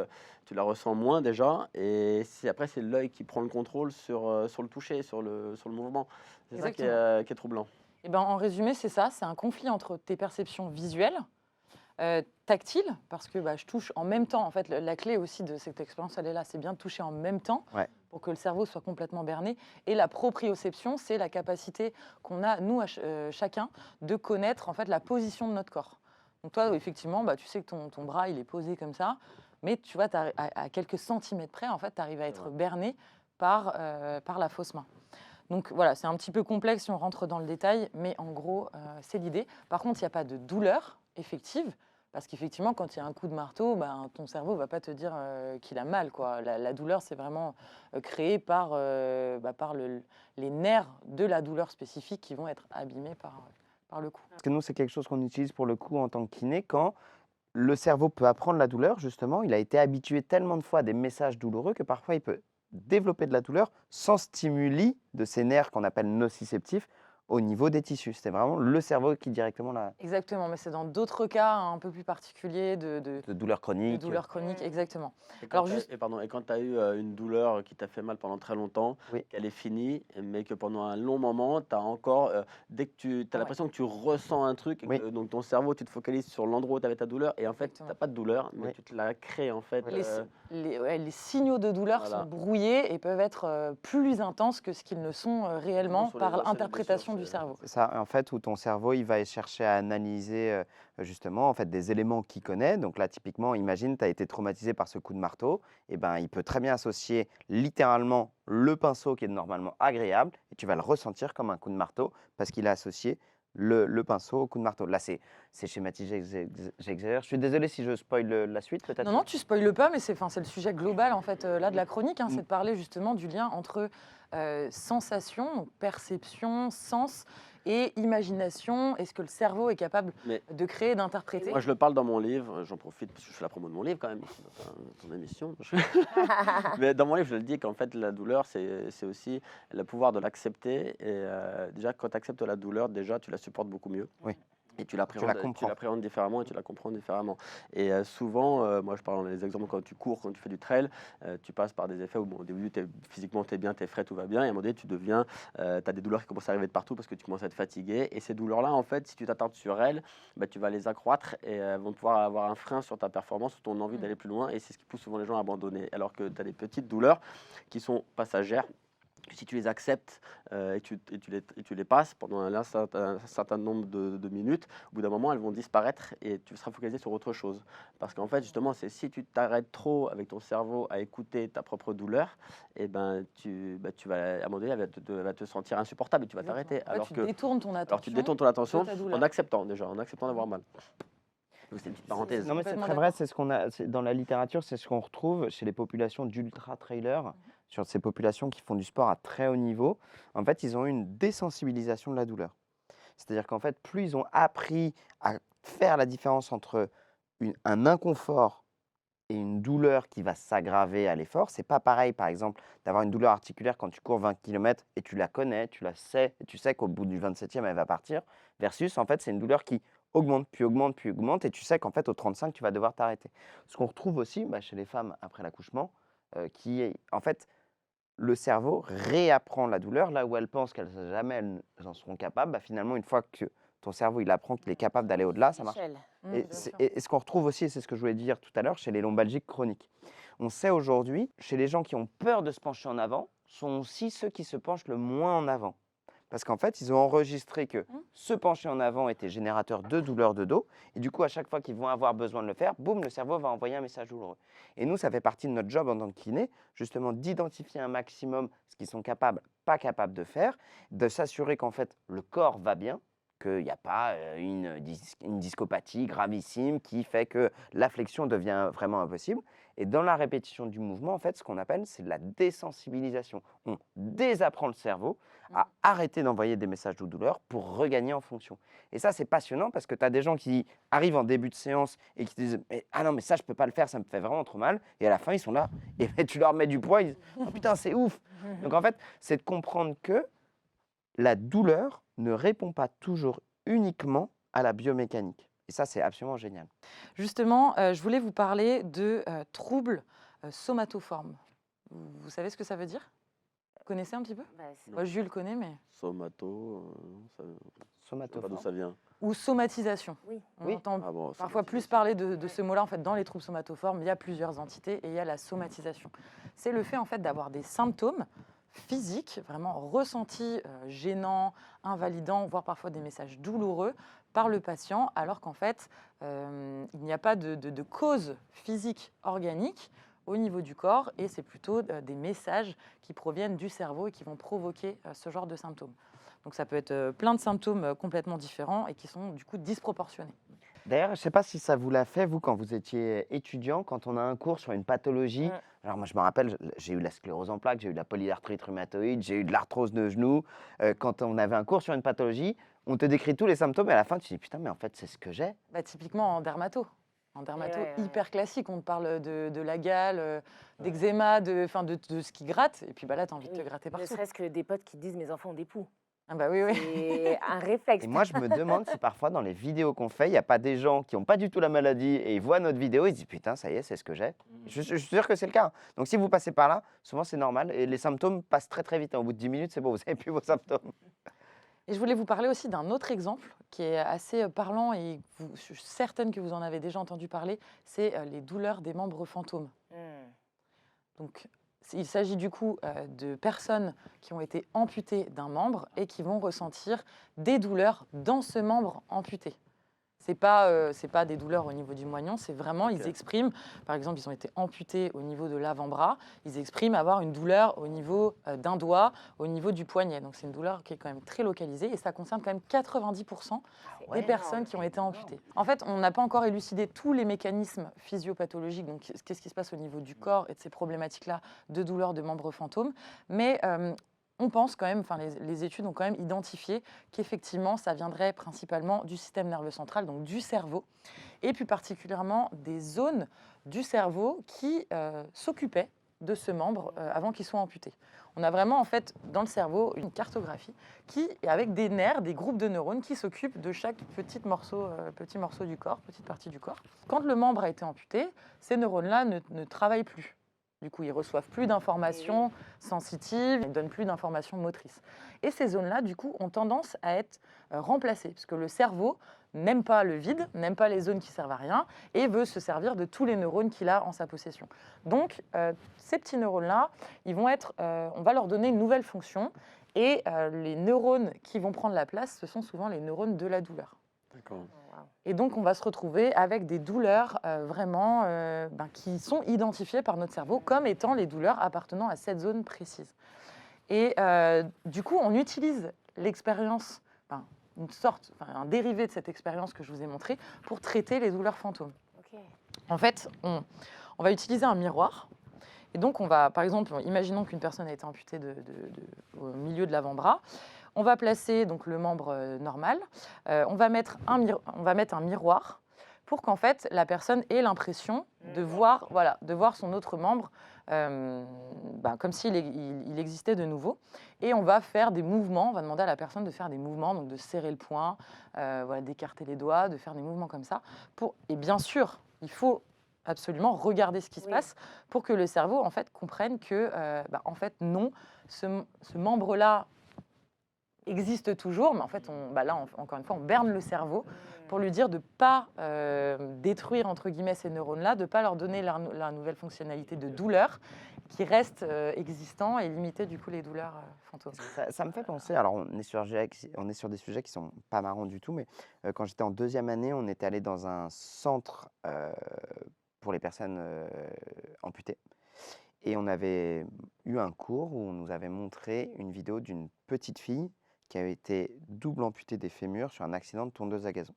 tu la ressens moins déjà. Et après, c'est l'œil qui prend le contrôle sur le toucher, sur le mouvement. C'est ça qui est troublant. Eh ben, en résumé, c'est ça, c'est un conflit entre tes perceptions visuelles, tactiles, parce que je touche en même temps. En fait, la clé aussi de cette expérience, elle est là, c'est bien de toucher en même temps Ouais. pour que le cerveau soit complètement berné. Et la proprioception, c'est la capacité qu'on a, nous, chacun, de connaître en fait la position de notre corps. Donc toi, effectivement, tu sais que ton bras, il est posé comme ça, mais tu vois, à quelques centimètres près, en fait, tu arrives à être berné par la fausse main. Donc voilà, c'est un petit peu complexe si on rentre dans le détail, mais en gros, c'est l'idée. Par contre, il n'y a pas de douleur effective, parce qu'effectivement, quand il y a un coup de marteau, ton cerveau ne va pas te dire qu'il a mal, quoi. La douleur, c'est vraiment créé par les nerfs de la douleur spécifique qui vont être abîmés par le coup. Parce que nous, c'est quelque chose qu'on utilise pour le coup en tant que kiné quand le cerveau peut apprendre la douleur, justement. Il a été habitué tellement de fois à des messages douloureux que parfois il peut développer de la douleur sans stimuli de ces nerfs qu'on appelle nociceptifs au niveau des tissus. C'est vraiment le cerveau qui directement la Exactement, mais c'est dans d'autres cas un peu plus particuliers de douleur chronique. douleur chronique, exactement. Et Alors, quand tu as eu une douleur qui t'a fait mal pendant très longtemps, Oui. qu'elle est finie, mais que pendant un long moment, tu as encore, dès que tu as l'impression que tu ressens un truc, et Oui. que, donc ton cerveau, tu te focalises sur l'endroit où tu avais ta douleur, et en fait, tu Exactement. n'as pas de douleur, mais Oui. tu te la crées en fait. Les signaux de douleur Voilà. sont brouillés et peuvent être plus intenses que ce qu'ils ne sont réellement Sur les par os, c'est les l'interprétation blessures, du cerveau. C'est ça, en fait, où ton cerveau, il va aller chercher à analyser justement en fait, des éléments qu'il connaît. Donc là, typiquement, imagine, tu as été traumatisé par ce coup de marteau. Et ben, il peut très bien associer littéralement le pinceau qui est normalement agréable et tu vas le ressentir comme un coup de marteau parce qu'il a associé le pinceau au coup de marteau. Là, c'est schématisé, j'exagère. Je suis désolé si je spoil la suite, peut-être. Non, tu spoiles pas, mais c'est le sujet global en fait là de la chronique, c'est de parler justement du lien entre sensation, donc perception, sens et imagination. Est-ce que le cerveau est capable Mais de créer, d'interpréter? moi, je le parle dans mon livre, j'en profite parce que je fais la promo de mon livre quand même, ici, dans ton émission. Mais dans mon livre, je le dis qu'en fait, la douleur, c'est aussi le pouvoir de l'accepter. Et déjà, quand tu acceptes la douleur, déjà, tu la supportes beaucoup mieux. Oui. Et tu l'appréhendes différemment et tu la comprends différemment. Et souvent, moi je parle dans les exemples quand tu cours, quand tu fais du trail, tu passes par des effets où au début physiquement tu es bien, tu es frais, tout va bien, et à un moment donné tu as des douleurs qui commencent à arriver de partout parce que tu commences à être fatigué. Et ces douleurs-là, en fait, si tu t'attardes sur elles, tu vas les accroître et vont pouvoir avoir un frein sur ta performance ou ton envie d'aller plus loin. Et c'est ce qui pousse souvent les gens à abandonner. Alors que tu as des petites douleurs qui sont passagères. Si tu les acceptes et tu les passes pendant un certain nombre de minutes, au bout d'un moment, elles vont disparaître et tu seras focalisé sur autre chose. Parce qu'en fait, justement, c'est si tu t'arrêtes trop avec ton cerveau à écouter ta propre douleur, et tu vas, à un moment donné, elle va te sentir insupportable et tu vas t'arrêter. Tu détournes ton attention. Alors tu détournes ton attention de ta douleur. en acceptant d'avoir mal. Donc, c'est une petite parenthèse. Non, mais c'est complètement très vrai, c'est ce qu'on a dans la littérature, c'est ce qu'on retrouve chez les populations d'ultra-trailers, sur ces populations qui font du sport à très haut niveau. En fait, ils ont eu une désensibilisation de la douleur. C'est-à-dire qu'en fait, plus ils ont appris à faire la différence entre un inconfort et une douleur qui va s'aggraver à l'effort, c'est pas pareil, par exemple, d'avoir une douleur articulaire quand tu cours 20 km et tu la connais, tu la sais, et tu sais qu'au bout du 27e, elle va partir, versus, en fait, c'est une douleur qui augmente, puis augmente, puis augmente, et tu sais qu'en fait, au 35, tu vas devoir t'arrêter. Ce qu'on retrouve aussi chez les femmes après l'accouchement, qui est, en fait, le cerveau réapprend la douleur, là où elles pensent qu'elles jamais elles en seront capables, finalement, une fois que ton cerveau il apprend qu'il est capable d'aller au-delà, ça marche. Et ce qu'on retrouve aussi, et c'est ce que je voulais dire tout à l'heure, chez les lombalgiques chroniques. On sait aujourd'hui, chez les gens qui ont peur de se pencher en avant, sont aussi ceux qui se penchent le moins en avant. Parce qu'en fait, ils ont enregistré que se pencher en avant était générateur de douleur de dos. Et du coup, à chaque fois qu'ils vont avoir besoin de le faire, boum, le cerveau va envoyer un message douloureux. Et nous, ça fait partie de notre job en tant que kiné, justement d'identifier un maximum ce qu'ils sont capables, pas capables de faire, de s'assurer qu'en fait, le corps va bien, qu'il n'y a pas une discopathie gravissime qui fait que la flexion devient vraiment impossible. Et dans la répétition du mouvement, en fait, ce qu'on appelle, c'est de la désensibilisation. On désapprend le cerveau à arrêter d'envoyer des messages de douleur pour regagner en fonction. Et ça, c'est passionnant parce que tu as des gens qui arrivent en début de séance et qui te disent ah non, mais ça, je ne peux pas le faire, ça me fait vraiment trop mal. Et à la fin, ils sont là et tu leur mets du poids, ils disent oh putain, c'est ouf. Donc en fait, c'est de comprendre que la douleur ne répond pas toujours uniquement à la biomécanique. Et ça, c'est absolument génial. Justement, je voulais vous parler de troubles somatoformes. Vous savez ce que ça veut dire? Vous connaissez un petit peu? Moi, Jules connaît, mais... Somato, je ne sais pas Somatoforme. d'où ça vient. Ou somatisation. Oui. On Oui. entend Ah bon, parfois plus parler de ce mot-là. En fait, dans les troubles somatoformes, il y a plusieurs entités et il y a la somatisation. C'est le fait en fait d'avoir des symptômes physiques, vraiment ressentis, gênants, invalidants, voire parfois des messages douloureux par le patient, alors qu'en fait, il n'y a pas de cause physique organique au niveau du corps et c'est plutôt des messages qui proviennent du cerveau et qui vont provoquer ce genre de symptômes. Donc ça peut être plein de symptômes complètement différents et qui sont du coup disproportionnés. D'ailleurs, je ne sais pas si ça vous l'a fait, vous, quand vous étiez étudiant, quand on a un cours sur une pathologie. Alors moi, je me rappelle, j'ai eu la sclérose en plaques, j'ai eu de la polyarthrite rhumatoïde, j'ai eu de l'arthrose de genou. Quand on avait un cours sur une pathologie, on te décrit tous les symptômes et à la fin, tu te dis putain, mais en fait, c'est ce que j'ai. Bah, typiquement en dermato. En dermato, hyper classique, on te parle de la gale, d'eczéma, de ce qui gratte, et puis bah, là, tu as envie de te gratter Ne partout. serait-ce que des potes qui disent mes enfants ont des poux. Ah bah oui, oui. C'est un réflexe. Et moi, je me demande si parfois, dans les vidéos qu'on fait, il n'y a pas des gens qui n'ont pas du tout la maladie et ils voient notre vidéo, ils se disent putain, ça y est, c'est ce que j'ai. Je suis sûr que c'est le cas. Donc si vous passez par là, souvent c'est normal et les symptômes passent très très vite. Au bout de 10 minutes, c'est bon, vous n'avez plus vos symptômes. Et je voulais vous parler aussi d'un autre exemple qui est assez parlant et je suis certaine que vous en avez déjà entendu parler, c'est les douleurs des membres fantômes. Donc, il s'agit du coup de personnes qui ont été amputées d'un membre et qui vont ressentir des douleurs dans ce membre amputé. C'est pas des douleurs au niveau du moignon, c'est vraiment, ils expriment, par exemple, ils ont été amputés au niveau de l'avant-bras, ils expriment avoir une douleur au niveau d'un doigt, au niveau du poignet. Donc c'est une douleur qui est quand même très localisée et ça concerne quand même 90% des personnes qui ont été amputées. En fait, on n'a pas encore élucidé tous les mécanismes physiopathologiques, donc qu'est-ce qui se passe au niveau du corps et de ces problématiques-là de douleurs de membres fantômes, mais on pense quand même, enfin les études ont quand même identifié qu'effectivement ça viendrait principalement du système nerveux central, donc du cerveau, et plus particulièrement des zones du cerveau qui s'occupaient de ce membre avant qu'il soit amputé. On a vraiment en fait dans le cerveau une cartographie qui est avec des nerfs, des groupes de neurones qui s'occupent de chaque petit morceau du corps, petite partie du corps. Quand le membre a été amputé, ces neurones-là ne travaillent plus. Du coup, ils reçoivent plus d'informations sensitives, ils ne donnent plus d'informations motrices. Et ces zones-là, du coup, ont tendance à être remplacées, parce que le cerveau n'aime pas le vide, n'aime pas les zones qui servent à rien, et veut se servir de tous les neurones qu'il a en sa possession. Donc, ces petits neurones-là, on va leur donner une nouvelle fonction, et les neurones qui vont prendre la place, ce sont souvent les neurones de la douleur. D'accord. Et donc, on va se retrouver avec des douleurs vraiment qui sont identifiées par notre cerveau comme étant les douleurs appartenant à cette zone précise. Et du coup, on utilise l'expérience, un dérivé de cette expérience que je vous ai montré pour traiter les douleurs fantômes. En fait, on va utiliser un miroir. Et donc, on va, par exemple, imaginons qu'une personne a été amputée au milieu de l'avant-bras. On va placer donc le membre normal. On va mettre un miroir pour qu'en fait la personne ait l'impression de voir son autre membre comme s'il il existait de nouveau. Et on va faire des mouvements. On va demander à la personne de faire des mouvements, donc de serrer le poing, d'écarter les doigts, de faire des mouvements comme ça. Et bien sûr, il faut absolument regarder ce qui se passe pour que le cerveau en fait comprenne que en fait non, ce membre-là existe toujours, mais en fait, encore une fois, on berne le cerveau pour lui dire de ne pas détruire, entre guillemets, ces neurones-là, de ne pas leur donner la nouvelle fonctionnalité de douleur qui reste existant et limiter du coup les douleurs fantômes. Ça me fait penser, alors on est sur des sujets qui sont pas marrants du tout, mais quand j'étais en 2e année, on était allé dans un centre pour les personnes amputées. Et on avait eu un cours où on nous avait montré une vidéo d'une petite fille qui avait été double amputée des fémurs sur un accident de tondeuse à gazon,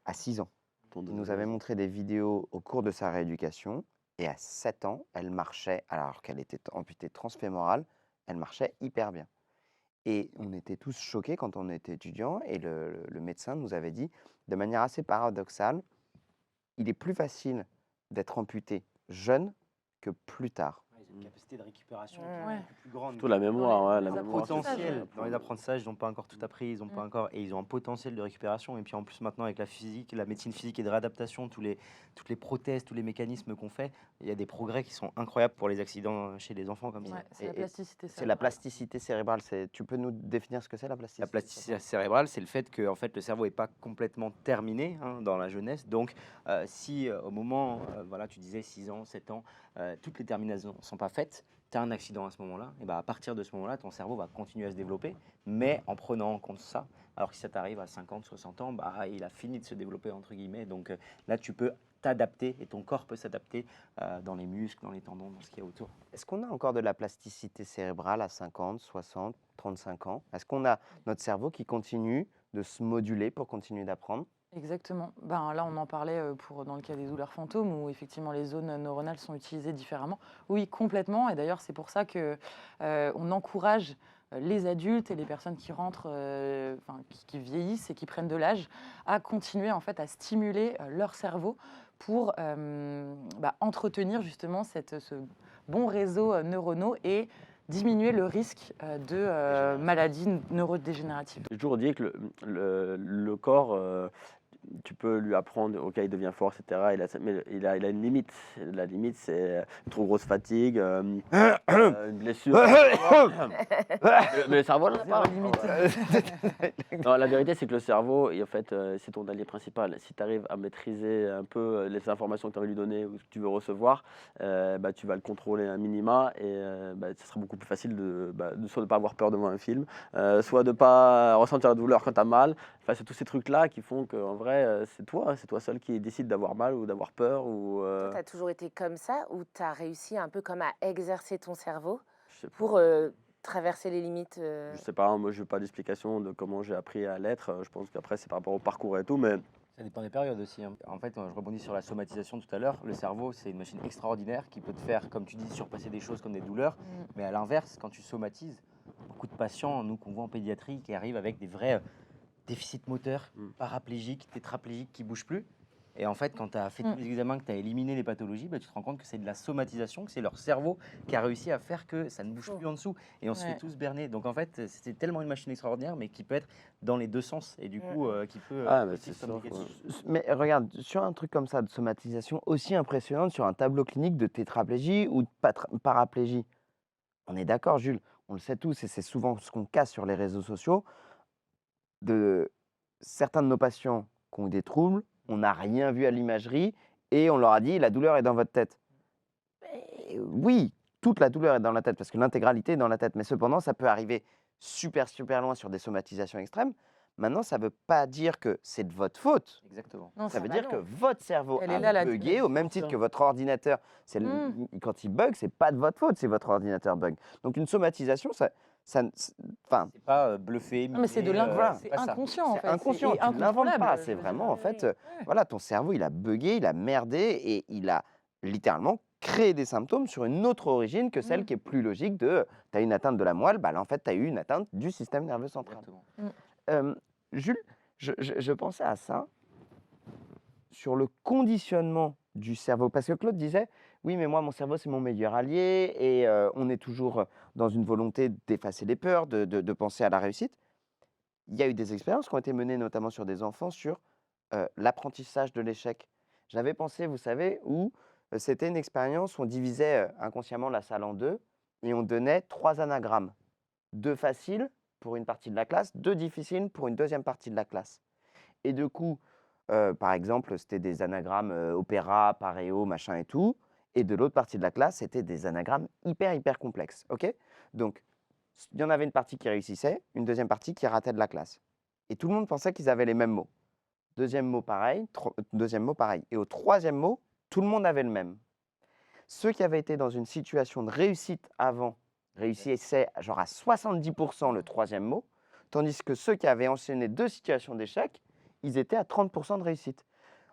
à 6 ans. Il nous avait montré des vidéos au cours de sa rééducation, et à 7 ans, elle marchait, alors qu'elle était amputée transfémorale, elle marchait hyper bien. Et on était tous choqués quand on était étudiants, et le médecin nous avait dit, de manière assez paradoxale, il est plus facile d'être amputé jeune que plus tard. Ils ont une capacité de récupération Ouais. plus grande. Surtout la mémoire, ouais, la les mémoire. Potentiel dans les apprentissages, ils n'ont pas encore tout appris, ils ont pas encore, et ils ont un potentiel de récupération. Et puis en plus maintenant avec la physique, la médecine physique et de réadaptation, toutes les prothèses, tous les mécanismes qu'on fait, il y a des progrès qui sont incroyables pour les accidents chez les enfants comme ça. Ouais, c'est Et- la et plasticité C'est la cérébrale. plasticité cérébrale. Tu peux nous définir ce que c'est la plasticité La plasticité cérébrale, c'est le fait que en fait, le cerveau n'est pas complètement terminé dans la jeunesse. Donc, si au moment, voilà, tu disais 6 ans, 7 ans, toutes les terminaisons ne sont pas faites, tu as un accident à ce moment-là, et à partir de ce moment-là, ton cerveau va continuer à se développer, mais en prenant en compte ça. Alors que si ça t'arrive à 50, 60 ans, il a fini de se développer, entre guillemets. Donc là, tu peux t'adapter et ton corps peut s'adapter dans les muscles, dans les tendons, dans ce qu'il y a autour. Est-ce qu'on a encore de la plasticité cérébrale à 50, 60, 35 ans? Est-ce qu'on a notre cerveau qui continue de se moduler pour continuer d'apprendre? Exactement. Là, on en parlait dans le cas des douleurs fantômes, où effectivement les zones neuronales sont utilisées différemment. Oui, complètement. Et d'ailleurs, c'est pour ça que on encourage les adultes et les personnes qui rentrent, qui vieillissent et qui prennent de l'âge, à continuer en fait à stimuler leur cerveau pour entretenir justement ce bon réseau neuronaux et diminuer le risque de maladies neurodégénératives. J'ai toujours dit que le corps, tu peux lui apprendre, ok, il devient fort, etc. Mais il a une limite. La limite, c'est une trop grosse fatigue, une blessure. Mais le cerveau, là, Zéro limite. Non, la vérité, c'est que le cerveau, en fait, c'est ton allié principal. Si tu arrives à maîtriser un peu les informations que tu as envie de lui donner ou que tu veux recevoir, tu vas le contrôler un minima et ça sera beaucoup plus facile soit de ne pas avoir peur devant un film, soit de ne pas ressentir la douleur quand tu as mal. Enfin, c'est tous ces trucs-là qui font qu'en vrai, c'est toi seul qui décide d'avoir mal ou d'avoir peur. Toi, tu as toujours été comme ça ou tu as réussi un peu comme à exercer ton cerveau Je sais pas. pour traverser les limites Je sais pas, moi je n'ai pas d'explication de comment j'ai appris à l'être. Je pense qu'après c'est par rapport au parcours et tout, mais Ça dépend des périodes aussi. En fait, je rebondis sur la somatisation tout à l'heure. Le cerveau, c'est une machine extraordinaire qui peut te faire, comme tu dis, surpasser des choses comme des douleurs. Mais à l'inverse, quand tu somatises, beaucoup de patients, nous qu'on voit en pédiatrie, qui arrivent avec des vrais déficits moteurs, paraplégiques, tétraplégiques, qui ne bougent plus. Et en fait, quand tu as fait tous les examens, que tu as éliminé les pathologies, tu te rends compte que c'est de la somatisation, que c'est leur cerveau qui a réussi à faire que ça ne bouge plus en dessous. Et on se fait tous berner. Donc en fait, c'est tellement une machine extraordinaire, mais qui peut être dans les deux sens. Et du coup, qui peut... mais c'est sûr. Mais regarde, sur un truc comme ça de somatisation aussi impressionnante, sur un tableau clinique de tétraplégie ou de paraplégie, on est d'accord, Jules, on le sait tous et c'est souvent ce qu'on casse sur les réseaux sociaux, de certains de nos patients qui ont des troubles, on n'a rien vu à l'imagerie et on leur a dit la douleur est dans votre tête. Mais oui, toute la douleur est dans la tête parce que l'intégralité est dans la tête, mais cependant ça peut arriver super loin sur des somatisations extrêmes. Maintenant, ça ne veut pas dire que c'est de votre faute. Exactement. Non, Ça veut dire que votre cerveau Elle est là, a la bugué au même titre que votre ordinateur. Quand il bug, c'est pas de votre faute, c'est votre ordinateur bug. Donc une somatisation, enfin, C'est pas bluffé, Non, mais c'est de mimer, voilà. c'est pas ça. inconscient en c'est fait. inconscient, Et tu ne l'inventes pas. incontrôlable, C'est je veux vraiment dire. en fait, voilà, ton cerveau, il a bugué, il a merdé et il a littéralement créé des symptômes sur une autre origine que celle qui est plus logique de tu as une atteinte de la moelle, là en fait tu as eu une atteinte du système nerveux central. Exactement. Jules, je pensais à ça sur le conditionnement du cerveau. Parce que Claude disait, oui, mais moi, mon cerveau, c'est mon meilleur allié et on est toujours dans une volonté d'effacer les peurs, de penser à la réussite. Il y a eu des expériences qui ont été menées notamment sur des enfants sur l'apprentissage de l'échec. J'avais pensé, vous savez, où c'était une expérience où on divisait inconsciemment la salle en deux et on donnait 3 anagrammes. 2 faciles, pour une partie de la classe, 2 difficiles pour une deuxième partie de la classe. Et du coup, par exemple, c'était des anagrammes opéra, paréo, machin et tout. Et de l'autre partie de la classe, c'était des anagrammes hyper complexes. Ok? Donc, il y en avait une partie qui réussissait, une deuxième partie qui ratait de la classe. Et tout le monde pensait qu'ils avaient les mêmes mots. Deuxième mot pareil, deuxième mot pareil. Et au troisième mot, tout le monde avait le même. Ceux qui avaient été dans une situation de réussite avant réussissaient genre à 70% le troisième mot, tandis que ceux qui avaient enchaîné 2 situations d'échec, ils étaient à 30% de réussite.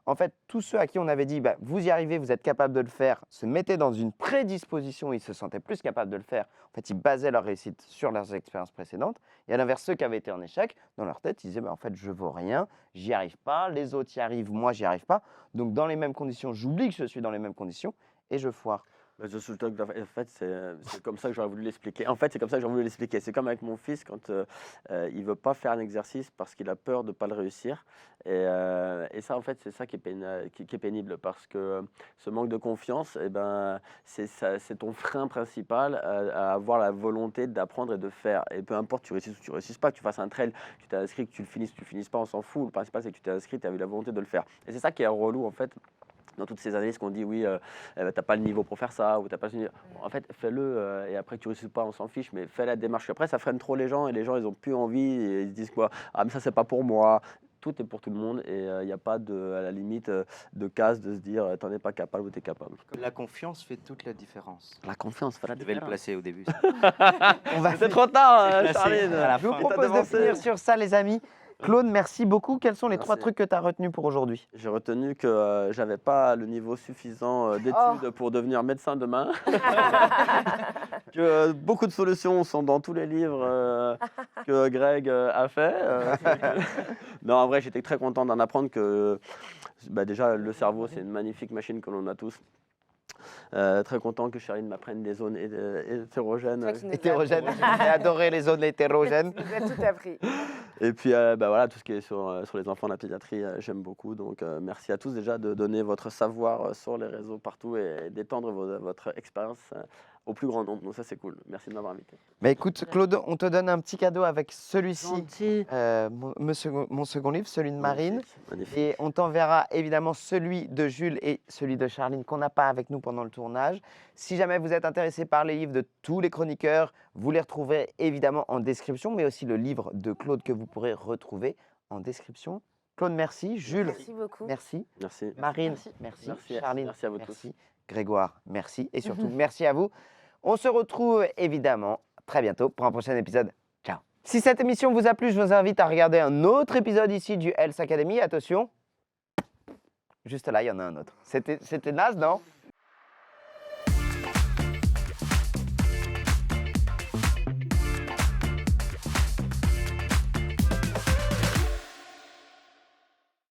En fait, tous ceux à qui on avait dit bah, vous y arrivez, vous êtes capable de le faire, se mettaient dans une prédisposition, ils se sentaient plus capables de le faire. En fait, ils basaient leur réussite sur leurs expériences précédentes. Et à l'inverse, ceux qui avaient été en échec, dans leur tête, ils disaient bah, en fait, je vaux rien, j'y arrive pas, les autres y arrivent, moi, j'y arrive pas. Donc, dans les mêmes conditions, j'oublie que je suis dans les mêmes conditions et je foire. Bah, en fait, c'est comme ça que j'aurais voulu l'expliquer. En fait, c'est comme ça que j'aurais voulu l'expliquer. C'est comme avec mon fils quand il veut pas faire un exercice parce qu'il a peur de pas le réussir. Et ça, en fait, c'est ça qui est pénible parce que ce manque de confiance, eh ben, c'est ton frein principal à avoir la volonté d'apprendre et de faire. Et peu importe, tu réussisses ou tu réussisses pas, que tu fasses un trail, tu t'es inscrit, que tu le finisses pas, on s'en fout. Le principal, c'est que tu t'es inscrit, tu as eu la volonté de le faire. Et c'est ça qui est relou, en fait. Dans toutes ces analyses qu'on dit oui, t'as pas le niveau pour faire ça ou t'as pas. En fait, fais-le et après que tu réussis pas, on s'en fiche, mais fais la démarche. Après, ça freine trop les gens et les gens ils ont plus envie et ils se disent quoi, ah mais ça c'est pas pour moi. Tout est pour tout le monde et il n'y a pas à la limite de case de se dire t'en es pas capable ou t'es capable. La confiance fait toute la différence. La confiance, fait la Je devais le différence. placer au début. On va C'est trop tard, C'est placé Charline. à la Je vous fin. propose de finir sur ça, les amis. Claude, merci beaucoup. Quels sont les 3 Merci. trucs que tu as retenus pour aujourd'hui? J'ai retenu que j'avais pas le niveau suffisant d'études pour devenir médecin demain. Que beaucoup de solutions sont dans tous les livres que Greg a fait. Non, en vrai, j'étais très content d'en apprendre que bah, déjà, le cerveau, c'est une magnifique machine que l'on a tous. Très content que Charline m'apprenne des zones hétérogènes. Toi qui nous as Hétérogène. appris. J'ai adoré les zones hétérogènes. Tu nous as tout appris. Et puis bah voilà, tout ce qui est sur les enfants, la pédiatrie, j'aime beaucoup. Donc merci à tous déjà de donner votre savoir sur les réseaux partout et d'étendre votre expérience au plus grand nombre. Donc ça c'est cool. Merci de m'avoir invité. Bah écoute, Claude, on te donne un petit cadeau avec celui-ci, Gentil. mon second livre, celui de Marine. Magnifique, magnifique. Et on t'enverra évidemment celui de Jules et celui de Charline qu'on n'a pas avec nous pendant le tournage. Si jamais vous êtes intéressé par les livres de tous les chroniqueurs, vous les retrouverez évidemment en description, mais aussi le livre de Claude que vous pourrez retrouver en description. Claude, merci. Jules, Merci beaucoup. merci. Merci. Marine, merci. Merci. Charline, Merci à vous merci. Grégoire, merci. Et surtout, merci à vous. On se retrouve évidemment très bientôt pour un prochain épisode. Ciao. Si cette émission vous a plu, je vous invite à regarder un autre épisode ici du Health Academy. Attention, juste là, il y en a un autre. C'était naze, non?